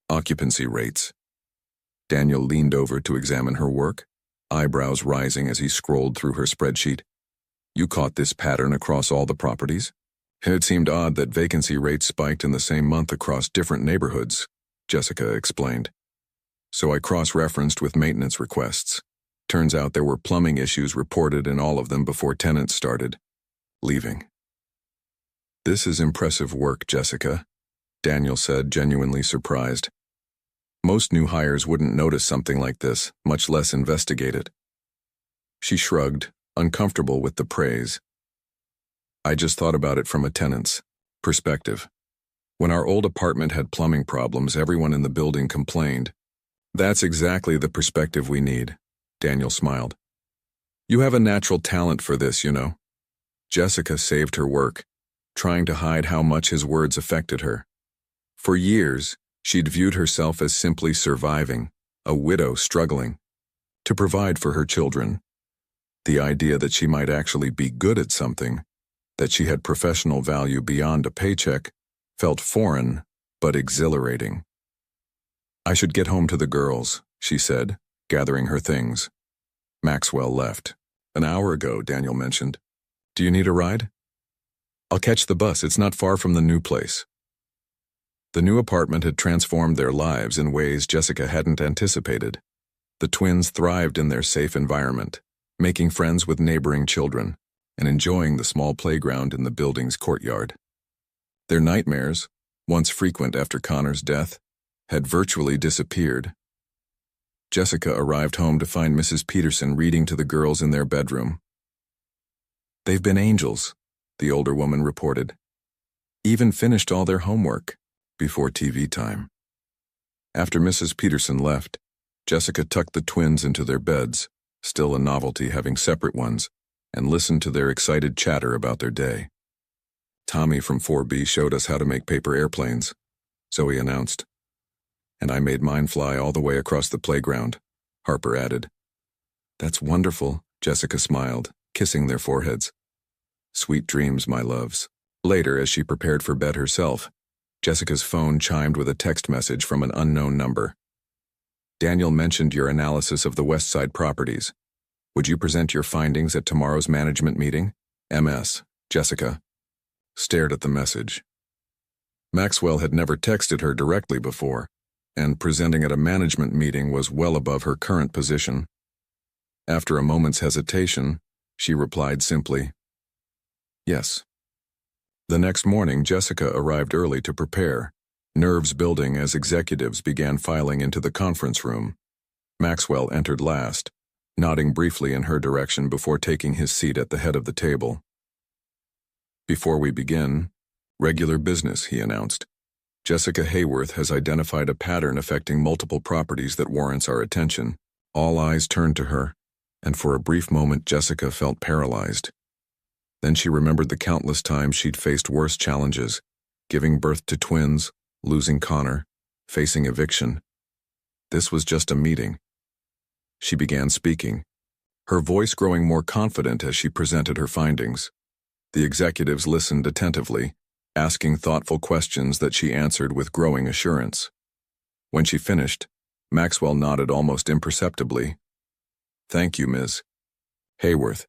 occupancy rates. Daniel leaned over to examine her work, eyebrows rising as he scrolled through her spreadsheet. You caught this pattern across all the properties? It seemed odd that vacancy rates spiked in the same month across different neighborhoods, Jessica explained. So I cross-referenced with maintenance requests. Turns out there were plumbing issues reported in all of them before tenants started leaving. This is impressive work, Jessica, Daniel said, genuinely surprised. Most new hires wouldn't notice something like this, much less investigate it. She shrugged, uncomfortable with the praise. I just thought about it from a tenant's perspective. When our old apartment had plumbing problems, everyone in the building complained. That's exactly the perspective we need, Daniel smiled. You have a natural talent for this, you know. Jessica saved her work, trying to hide how much his words affected her. For years, she'd viewed herself as simply surviving, a widow struggling to provide for her children. The idea that she might actually be good at something, that she had professional value beyond a paycheck, felt foreign but exhilarating. I should get home to the girls, she said, gathering her things. Maxwell left. An hour ago, Daniel mentioned. Do you need a ride? I'll catch the bus, it's not far from the new place. The new apartment had transformed their lives in ways Jessica hadn't anticipated. The twins thrived in their safe environment, making friends with neighboring children and enjoying the small playground in the building's courtyard. Their nightmares, once frequent after Connor's death, had virtually disappeared. Jessica arrived home to find Mrs. Peterson reading to the girls in their bedroom. They've been angels, the older woman reported. Even finished all their homework before TV time. After Mrs. Peterson left, Jessica tucked the twins into their beds, still a novelty having separate ones, and listened to their excited chatter about their day. Tommy from 4B showed us how to make paper airplanes, Zoe announced. And I made mine fly all the way across the playground, Harper added. That's wonderful, Jessica smiled, kissing their foreheads. Sweet dreams, my loves. Later, as she prepared for bed herself, Jessica's phone chimed with a text message from an unknown number. Daniel mentioned your analysis of the West Side properties. Would you present your findings at tomorrow's management meeting? MS, Jessica stared at the message. Maxwell had never texted her directly before, and presenting at a management meeting was well above her current position. After a moment's hesitation, she replied simply, yes. The next morning, Jessica arrived early to prepare, nerves building as executives began filing into the conference room. Maxwell entered last, nodding briefly in her direction before taking his seat at the head of the table. Before we begin, regular business, he announced. Jessica Hayworth has identified a pattern affecting multiple properties that warrants our attention. All eyes turned to her, and for a brief moment Jessica felt paralyzed. Then she remembered the countless times she'd faced worse challenges, giving birth to twins, losing Connor, facing eviction. This was just a meeting. She began speaking, her voice growing more confident as she presented her findings. The executives listened attentively, asking thoughtful questions that she answered with growing assurance. When she finished, Maxwell nodded almost imperceptibly. Thank you, Ms. Hayworth.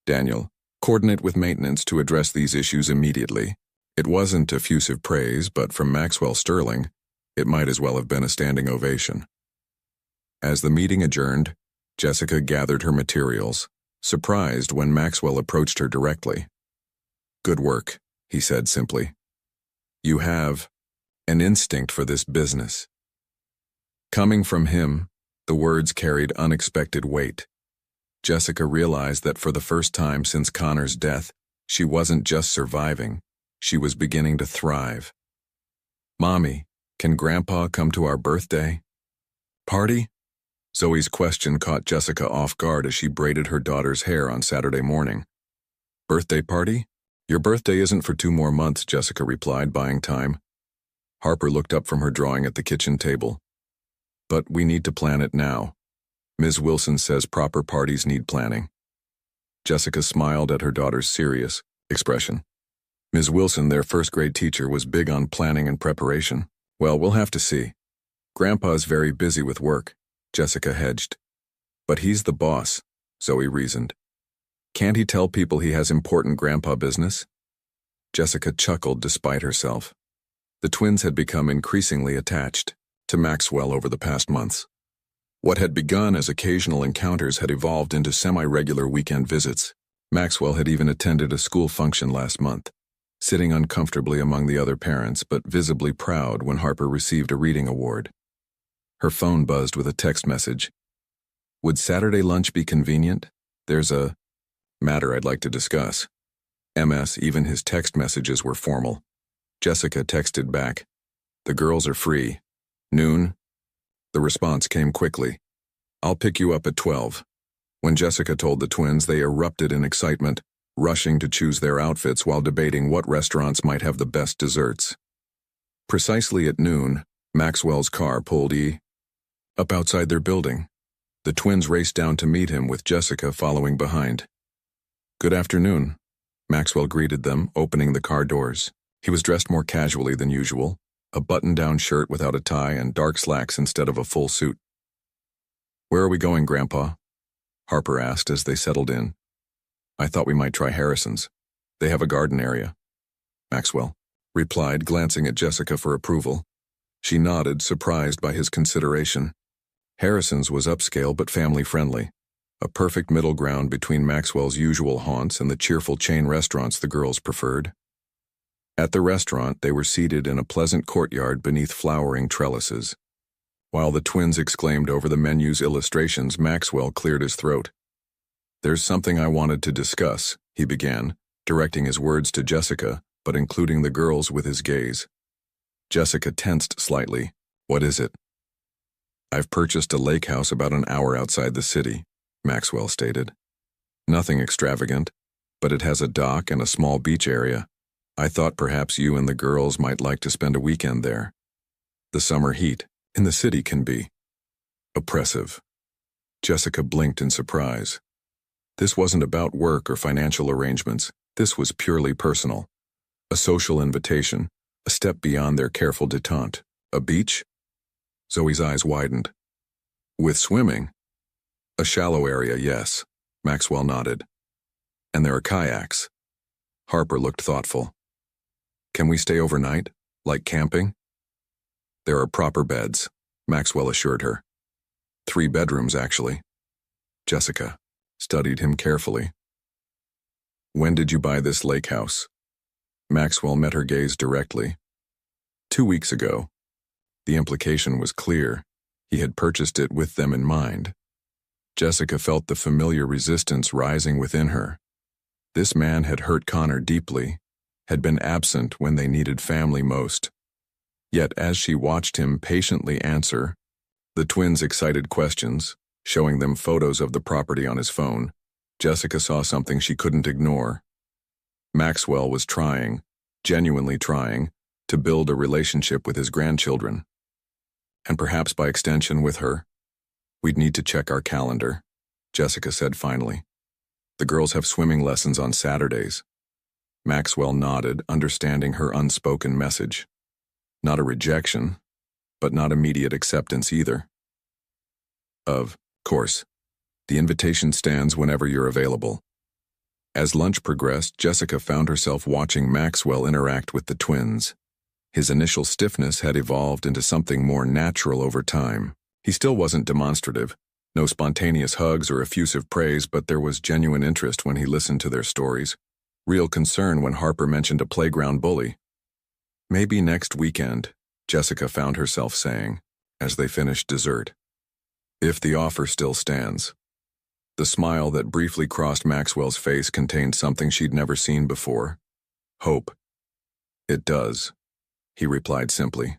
Daniel, coordinate with maintenance to address these issues immediately. It wasn't effusive praise, but from Maxwell Sterling, it might as well have been a standing ovation. As the meeting adjourned, Jessica gathered her materials, surprised when Maxwell approached her directly. Good work, he said simply. You have an instinct for this business. Coming from him, the words carried unexpected weight. Jessica realized that for the first time since Connor's death, she wasn't just surviving, she was beginning to thrive. Mommy, can Grandpa come to our birthday party? Zoe's question caught Jessica off guard as she braided her daughter's hair on Saturday morning. "Birthday party? Your birthday isn't for 2 more months," Jessica replied, buying time. Harper looked up from her drawing at the kitchen table. "But we need to plan it now. Ms. Wilson says proper parties need planning." Jessica smiled at her daughter's serious expression. Ms. Wilson, their first-grade teacher, was big on planning and preparation. "Well, we'll have to see. Grandpa's very busy with work," Jessica hedged. "But he's the boss," Zoe reasoned. "Can't he tell people he has important grandpa business?" Jessica chuckled despite herself. The twins had become increasingly attached to Maxwell over the past months. What had begun as occasional encounters had evolved into semi-regular weekend visits. Maxwell had even attended a school function last month, sitting uncomfortably among the other parents but visibly proud when Harper received a reading award. Her phone buzzed with a text message. "Would Saturday lunch be convenient? There's a matter I'd like to discuss." MS, even his text messages were formal. Jessica texted back, "The girls are free. Noon?" The response came quickly. "I'll pick you up at 12. When Jessica told the twins, they erupted in excitement, rushing to choose their outfits while debating what restaurants might have the best desserts. Precisely at noon, Maxwell's car pulled up outside their building. The twins raced down to meet him, with Jessica following behind. "Good afternoon," Maxwell greeted them, opening the car doors. He was dressed more casually than usual, a button-down shirt without a tie and dark slacks instead of a full suit. "Where are we going, Grandpa?" Harper asked as they settled in. "I thought we might try Harrison's. They have a garden area," Maxwell replied, glancing at Jessica for approval. She nodded, surprised by his consideration. Harrison's was upscale but family-friendly, a perfect middle ground between Maxwell's usual haunts and the cheerful chain restaurants the girls preferred. At the restaurant, they were seated in a pleasant courtyard beneath flowering trellises. While the twins exclaimed over the menu's illustrations, Maxwell cleared his throat. "There's something I wanted to discuss," he began, directing his words to Jessica, but including the girls with his gaze. Jessica tensed slightly. "What is it?" "I've purchased a lake house about an hour outside the city," Maxwell stated. "Nothing extravagant, but it has a dock and a small beach area. I thought perhaps you and the girls might like to spend a weekend there. The summer heat in the city can be oppressive." Jessica blinked in surprise. This wasn't about work or financial arrangements. This was purely personal. A social invitation, a step beyond their careful détente. "A beach?" Zoe's eyes widened. "With swimming?" "A shallow area, yes," Maxwell nodded. "And there are kayaks." Harper looked thoughtful. "Can we stay overnight, like camping?" "There are proper beds," Maxwell assured her. 3 bedrooms, actually. Jessica studied him carefully. "When did you buy this lake house?" Maxwell met her gaze directly. 2 weeks ago. The implication was clear. He had purchased it with them in mind. Jessica felt the familiar resistance rising within her. This man had hurt Connor deeply, had been absent when they needed family most. Yet as she watched him patiently answer the twins' excited questions, showing them photos of the property on his phone, Jessica saw something she couldn't ignore. Maxwell was trying, genuinely trying, to build a relationship with his grandchildren. And perhaps by extension with her. "We'd need to check our calendar," Jessica said finally. "The girls have swimming lessons on Saturdays." Maxwell nodded, understanding her unspoken message. Not a rejection, but not immediate acceptance either. "Of course. The invitation stands whenever you're available." As lunch progressed, Jessica found herself watching Maxwell interact with the twins. His initial stiffness had evolved into something more natural over time. He still wasn't demonstrative, no spontaneous hugs or effusive praise, but there was genuine interest when he listened to their stories. Real concern when Harper mentioned a playground bully. "Maybe next weekend," Jessica found herself saying, as they finished dessert. "If the offer still stands." The smile that briefly crossed Maxwell's face contained something she'd never seen before. Hope. "It does," he replied simply.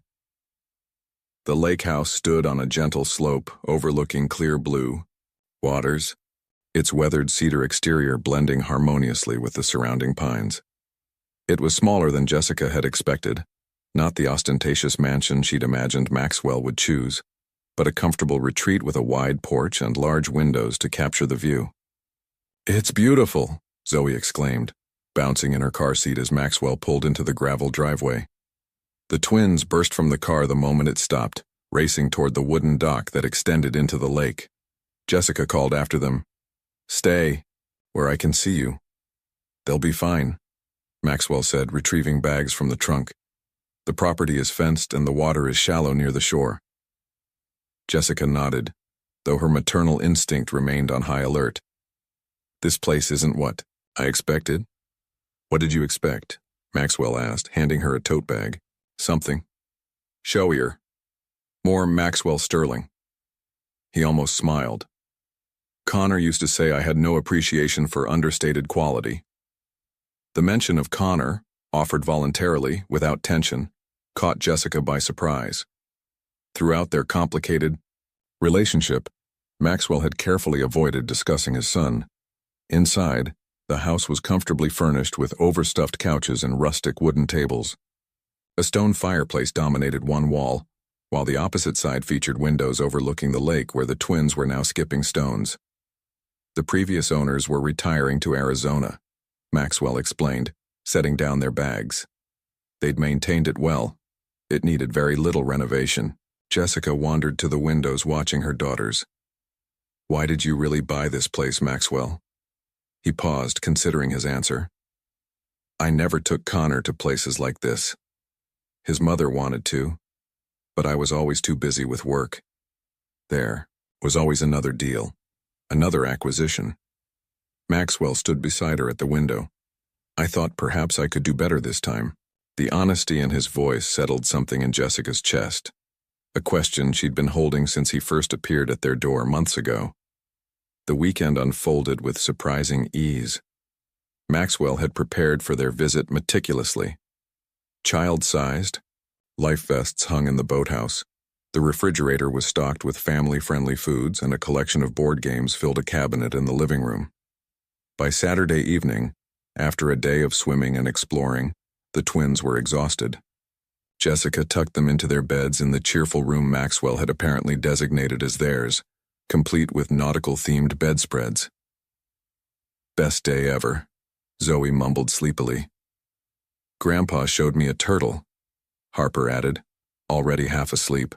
The lake house stood on a gentle slope overlooking clear blue waters, its weathered cedar exterior blending harmoniously with the surrounding pines. It was smaller than Jessica had expected, not the ostentatious mansion she'd imagined Maxwell would choose, but a comfortable retreat with a wide porch and large windows to capture the view. "It's beautiful," Zoe exclaimed, bouncing in her car seat as Maxwell pulled into the gravel driveway. The twins burst from the car the moment it stopped, racing toward the wooden dock that extended into the lake. Jessica called after them, "Stay, where I can see you." "They'll be fine," Maxwell said, retrieving bags from the trunk. "The property is fenced and the water is shallow near the shore." Jessica nodded, though her maternal instinct remained on high alert. "This place isn't what I expected." "What did you expect?" Maxwell asked, handing her a tote bag. "Something showier. More Maxwell Sterling." He almost smiled. "Connor used to say I had no appreciation for understated quality." The mention of Connor, offered voluntarily, without tension, caught Jessica by surprise. Throughout their complicated relationship, Maxwell had carefully avoided discussing his son. Inside, the house was comfortably furnished with overstuffed couches and rustic wooden tables. A stone fireplace dominated one wall, while the opposite side featured windows overlooking the lake where the twins were now skipping stones. The previous owners were retiring to Arizona, Maxwell explained, setting down their bags. They'd maintained it well. It needed very little renovation. Jessica wandered to the windows watching her daughters. "Why did you really buy this place, Maxwell?" He paused, considering his answer. "I never took Connor to places like this. His mother wanted to, but I was always too busy with work. There was always another deal, another acquisition." Maxwell stood beside her at the window. "I thought perhaps I could do better this time." The honesty in his voice settled something in Jessica's chest, a question she'd been holding since he first appeared at their door months ago. The weekend unfolded with surprising ease. Maxwell had prepared for their visit meticulously. Child-sized, life vests hung in the boathouse. The refrigerator was stocked with family-friendly foods, and a collection of board games filled a cabinet in the living room. By Saturday evening, after a day of swimming and exploring, the twins were exhausted. Jessica tucked them into their beds in the cheerful room Maxwell had apparently designated as theirs, complete with nautical-themed bedspreads. "Best day ever," Zoe mumbled sleepily. "Grandpa showed me a turtle," Harper added, already half asleep.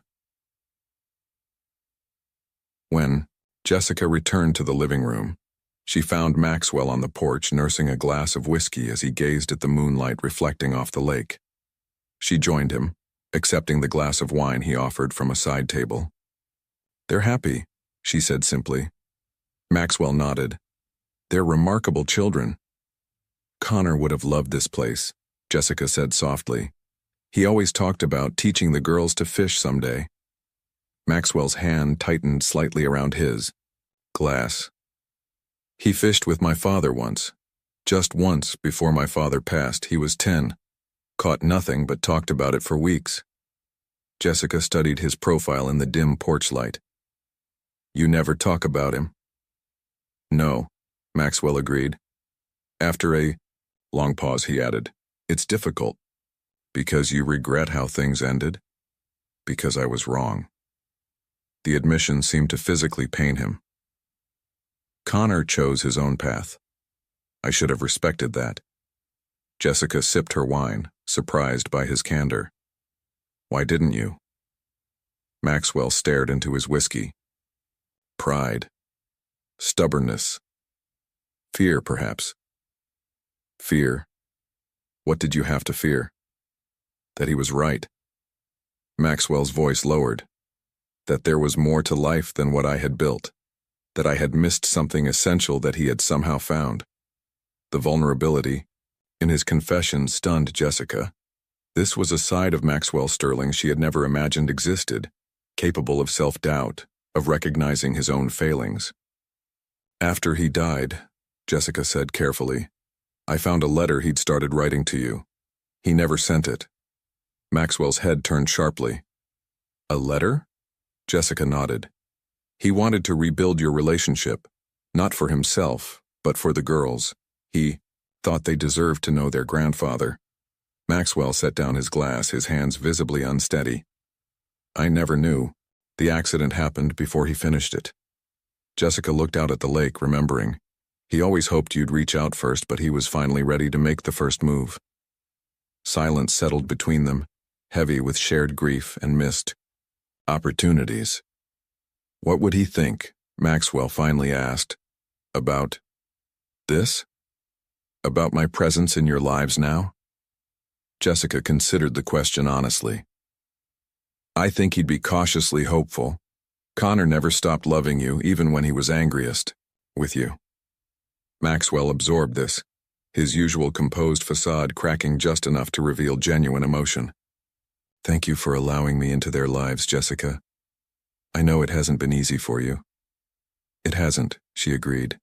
When Jessica returned to the living room, she found Maxwell on the porch nursing a glass of whiskey as he gazed at the moonlight reflecting off the lake. She joined him, accepting the glass of wine he offered from a side table. "They're happy," she said simply. Maxwell nodded. "They're remarkable children." "Connor would have loved this place," Jessica said softly. "He always talked about teaching the girls to fish someday." Maxwell's hand tightened slightly around his. "Glass. He fished with my father once. Just once before my father passed. He was 10. Caught nothing but talked about it for weeks." Jessica studied his profile in the dim porch light. "You never talk about him?" "No," Maxwell agreed. After a long pause, he added, "It's difficult. Because you regret how things ended?" "Because I was wrong." The admission seemed to physically pain him. "Connor chose his own path. I should have respected that." Jessica sipped her wine, surprised by his candor. "Why didn't you?" Maxwell stared into his whiskey. "Pride. Stubbornness. Fear, perhaps." "Fear? What did you have to fear?" "That he was right." Maxwell's voice lowered. "That there was more to life than what I had built. That I had missed something essential that he had somehow found." The vulnerability in his confession stunned Jessica. This was a side of Maxwell Sterling she had never imagined existed, capable of self-doubt, of recognizing his own failings. "After he died," Jessica said carefully, "I found a letter he'd started writing to you. He never sent it." Maxwell's head turned sharply. A letter? Jessica nodded. He wanted to rebuild your relationship, not for himself, but for the girls. He thought they deserved to know their grandfather. Maxwell set down his glass, his hands visibly unsteady. I never knew. The accident happened before he finished it. Jessica looked out at the lake, remembering. He always hoped you'd reach out first, but he was finally ready to make the first move. Silence settled between them, heavy with shared grief and missed opportunities. What would he think, Maxwell finally asked, about this? About my presence in your lives now? Jessica considered the question honestly. I think he'd be cautiously hopeful. Connor never stopped loving you, even when he was angriest with you. Maxwell absorbed this, his usual composed facade cracking just enough to reveal genuine emotion. Thank you for allowing me into their lives, Jessica. I know it hasn't been easy for you. It hasn't, she agreed.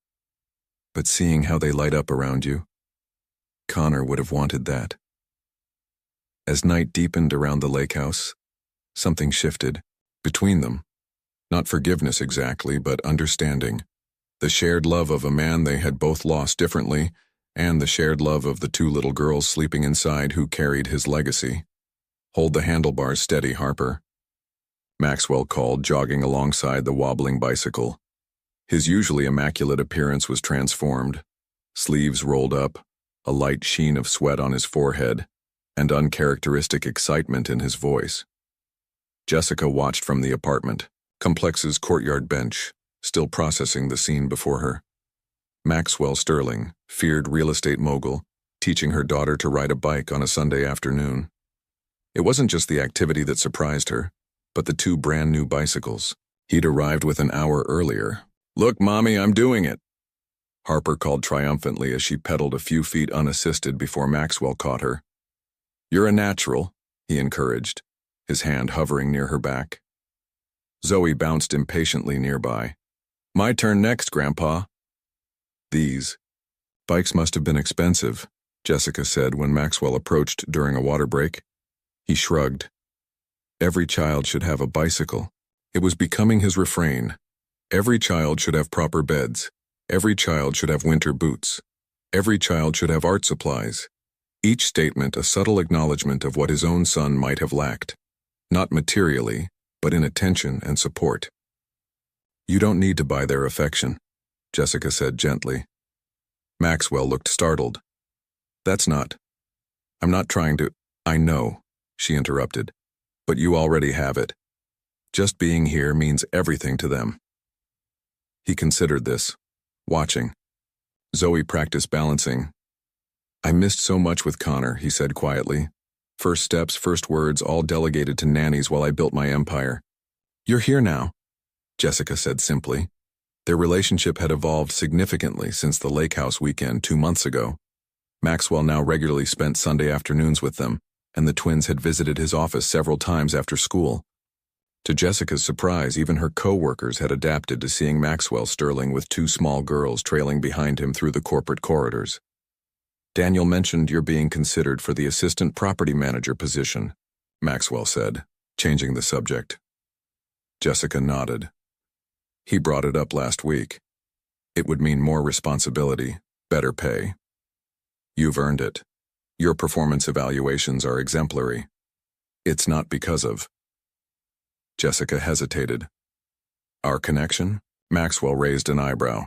But seeing how they light up around you, Connor would have wanted that. As night deepened around the lake house, something shifted between them. Not forgiveness exactly, but understanding. The shared love of a man they had both lost differently, and the shared love of the two little girls sleeping inside who carried his legacy. Hold the handlebars steady, Harper. Maxwell called, jogging alongside the wobbling bicycle. His usually immaculate appearance was transformed. Sleeves rolled up, a light sheen of sweat on his forehead, and uncharacteristic excitement in his voice. Jessica watched from the apartment, complex's courtyard bench, still processing the scene before her. Maxwell Sterling, feared real estate mogul, teaching her daughter to ride a bike on a Sunday afternoon. It wasn't just the activity that surprised her, but the two brand new bicycles. He'd arrived with an hour earlier. Look, Mommy, I'm doing it, Harper called triumphantly as she pedaled a few feet unassisted before Maxwell caught her. You're a natural, he encouraged, his hand hovering near her back. Zoe bounced impatiently nearby. My turn next, Grandpa. These bikes must have been expensive, Jessica said when Maxwell approached during a water break. He shrugged. Every child should have a bicycle. It was becoming his refrain. Every child should have proper beds. Every child should have winter boots. Every child should have art supplies. Each statement a subtle acknowledgement of what his own son might have lacked. Not materially, but in attention and support. You don't need to buy their affection, Jessica said gently. Maxwell looked startled. I'm not trying to. I know, she interrupted, but you already have it. Just being here means everything to them. He considered this, watching. Zoe practiced balancing. I missed so much with Connor, he said quietly. First steps, first words, all delegated to nannies while I built my empire. You're here now, Jessica said simply. Their relationship had evolved significantly since the lake house weekend 2 months ago. Maxwell now regularly spent Sunday afternoons with them, and the twins had visited his office several times after school. To Jessica's surprise, even her co-workers had adapted to seeing Maxwell Sterling with 2 small girls trailing behind him through the corporate corridors. Daniel mentioned you're being considered for the assistant property manager position, Maxwell said, changing the subject. Jessica nodded. He brought it up last week. It would mean more responsibility, better pay. You've earned it. Your performance evaluations are exemplary. It's not because of. Jessica hesitated. Our connection? Maxwell raised an eyebrow.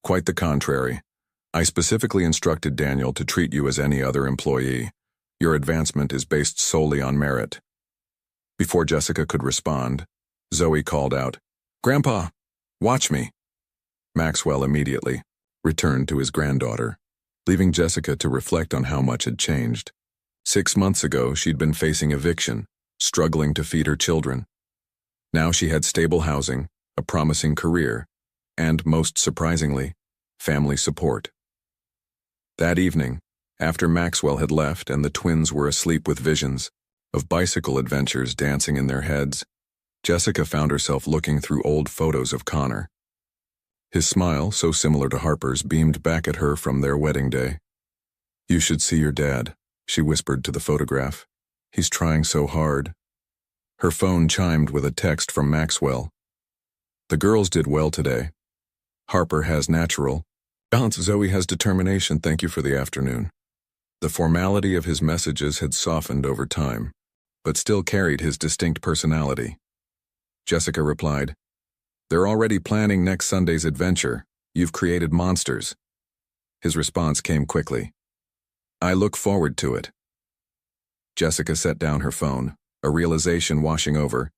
Quite the contrary. I specifically instructed Daniel to treat you as any other employee. Your advancement is based solely on merit. Before Jessica could respond, Zoe called out, Grandpa, watch me. Maxwell immediately returned to his granddaughter, leaving Jessica to reflect on how much had changed. 6 months ago, she'd been facing eviction, struggling to feed her children. Now she had stable housing, a promising career, and, most surprisingly, family support. That evening, after Maxwell had left and the twins were asleep with visions of bicycle adventures dancing in their heads, Jessica found herself looking through old photos of Connor. His smile, so similar to Harper's, beamed back at her from their wedding day. You should see your dad, she whispered to the photograph. He's trying so hard. Her phone chimed with a text from Maxwell. The girls did well today. Harper has natural. Balance. Zoe has determination. Thank you for the afternoon. The formality of his messages had softened over time, but still carried his distinct personality. Jessica replied, They're already planning next Sunday's adventure. You've created monsters. His response came quickly. I look forward to it. Jessica set down her phone, a realization washing over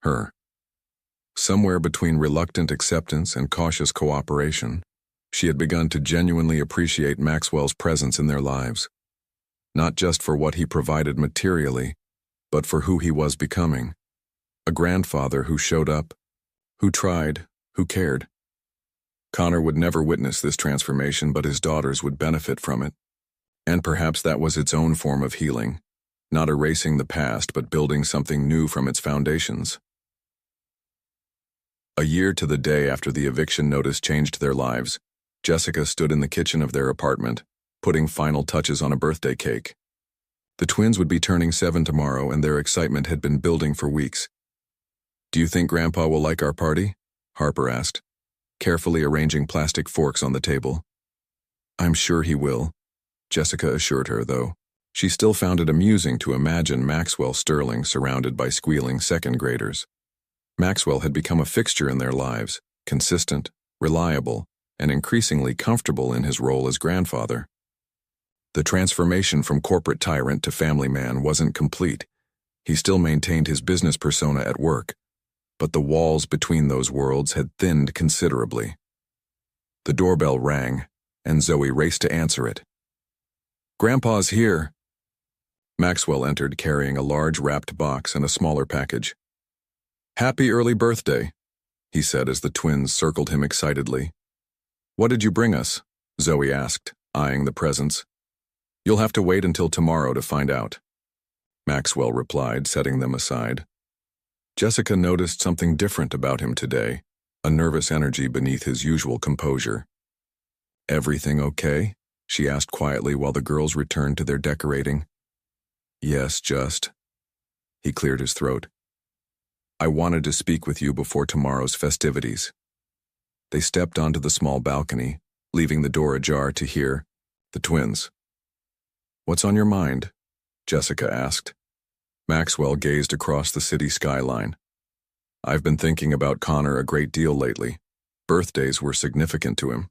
her. Somewhere between reluctant acceptance and cautious cooperation, she had begun to genuinely appreciate Maxwell's presence in their lives. Not just for what he provided materially, but for who he was becoming. A grandfather who showed up, who tried, who cared. Connor would never witness this transformation, but his daughters would benefit from it. And perhaps that was its own form of healing, not erasing the past, but building something new from its foundations. A year to the day after the eviction notice changed their lives, Jessica stood in the kitchen of their apartment, putting final touches on a birthday cake. The twins would be turning 7 tomorrow, and their excitement had been building for weeks. Do you think Grandpa will like our party? Harper asked, carefully arranging plastic forks on the table. I'm sure he will, Jessica assured her, though. She still found it amusing to imagine Maxwell Sterling surrounded by squealing second graders. Maxwell had become a fixture in their lives, consistent, reliable, and increasingly comfortable in his role as grandfather. The transformation from corporate tyrant to family man wasn't complete. He still maintained his business persona at work, but the walls between those worlds had thinned considerably. The doorbell rang, and Zoe raced to answer it. Grandpa's here. Maxwell entered carrying a large wrapped box and a smaller package. Happy early birthday, he said as the twins circled him excitedly. What did you bring us? Zoe asked, eyeing the presents. You'll have to wait until tomorrow to find out, Maxwell replied, setting them aside. Jessica noticed something different about him today, a nervous energy beneath his usual composure. Everything okay? She asked quietly while the girls returned to their decorating. Yes, just. He cleared his throat. I wanted to speak with you before tomorrow's festivities. They stepped onto the small balcony, leaving the door ajar to hear the twins. What's on your mind? Jessica asked. Maxwell gazed across the city skyline. I've been thinking about Connor a great deal lately. Birthdays were significant to him.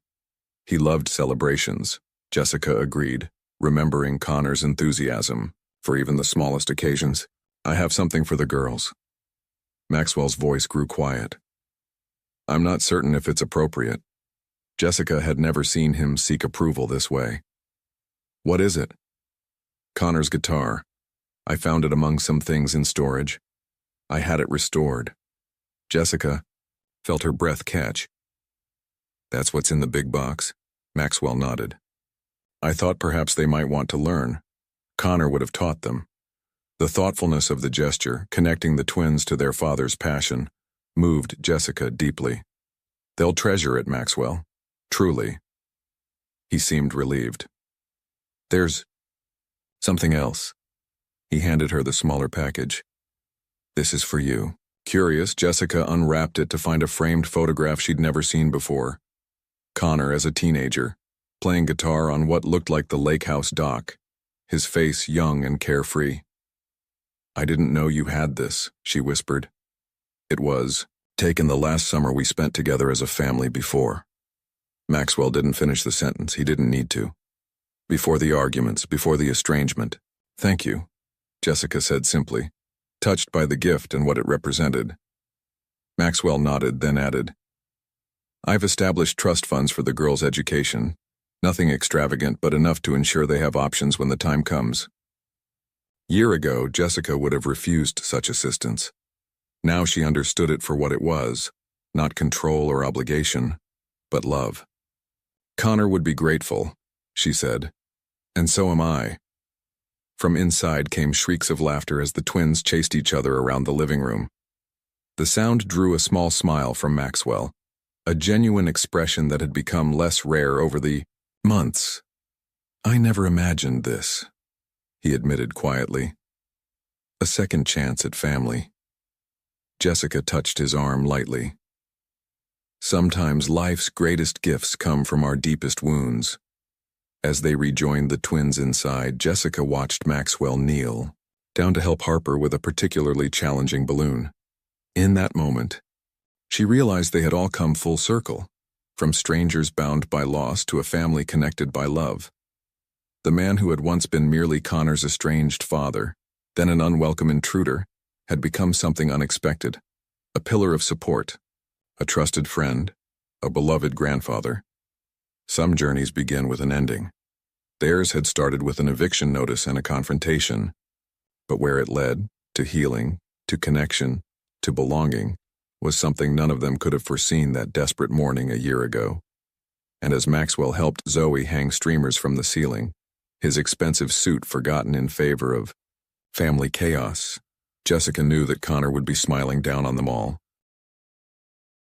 He loved celebrations, Jessica agreed, remembering Connor's enthusiasm for even the smallest occasions. I have something for the girls. Maxwell's voice grew quiet. I'm not certain if it's appropriate. Jessica had never seen him seek approval this way. What is it? Connor's guitar. I found it among some things in storage. I had it restored. Jessica felt her breath catch. That's what's in the big box? Maxwell nodded. I thought perhaps they might want to learn. Connor would have taught them. The thoughtfulness of the gesture, connecting the twins to their father's passion, moved Jessica deeply. They'll treasure it, Maxwell. Truly. He seemed relieved. There's something else. He handed her the smaller package. This is for you. Curious, Jessica unwrapped it to find a framed photograph she'd never seen before. Connor as a teenager, playing guitar on what looked like the lake house dock, his face young and carefree. I didn't know you had this, she whispered. It was taken the last summer we spent together as a family before. Maxwell didn't finish the sentence. He didn't need to. Before the arguments, before the estrangement. Thank you, Jessica said simply, touched by the gift and what it represented. Maxwell nodded, then added, I've established trust funds for the girls' education. Nothing extravagant, but enough to ensure they have options when the time comes. Year ago, Jessica would have refused such assistance. Now she understood it for what it was, not control or obligation, but love. Connor would be grateful, she said, and so am I. From inside came shrieks of laughter as the twins chased each other around the living room. The sound drew a small smile from Maxwell, a genuine expression that had become less rare over the months. I never imagined this, he admitted quietly. A second chance at family. Jessica touched his arm lightly. Sometimes life's greatest gifts come from our deepest wounds. As they rejoined the twins inside, Jessica watched Maxwell kneel down to help Harper with a particularly challenging balloon. In that moment, she realized they had all come full circle, from strangers bound by loss to a family connected by love. The man who had once been merely Connor's estranged father, then an unwelcome intruder, had become something unexpected, a pillar of support, a trusted friend, a beloved grandfather. Some journeys begin with an ending. Theirs had started with an eviction notice and a confrontation, but where it led, to healing, to connection, to belonging, was something none of them could have foreseen that desperate morning a year ago. And as Maxwell helped Zoe hang streamers from the ceiling, his expensive suit forgotten in favor of family chaos, Jessica knew that Connor would be smiling down on them all,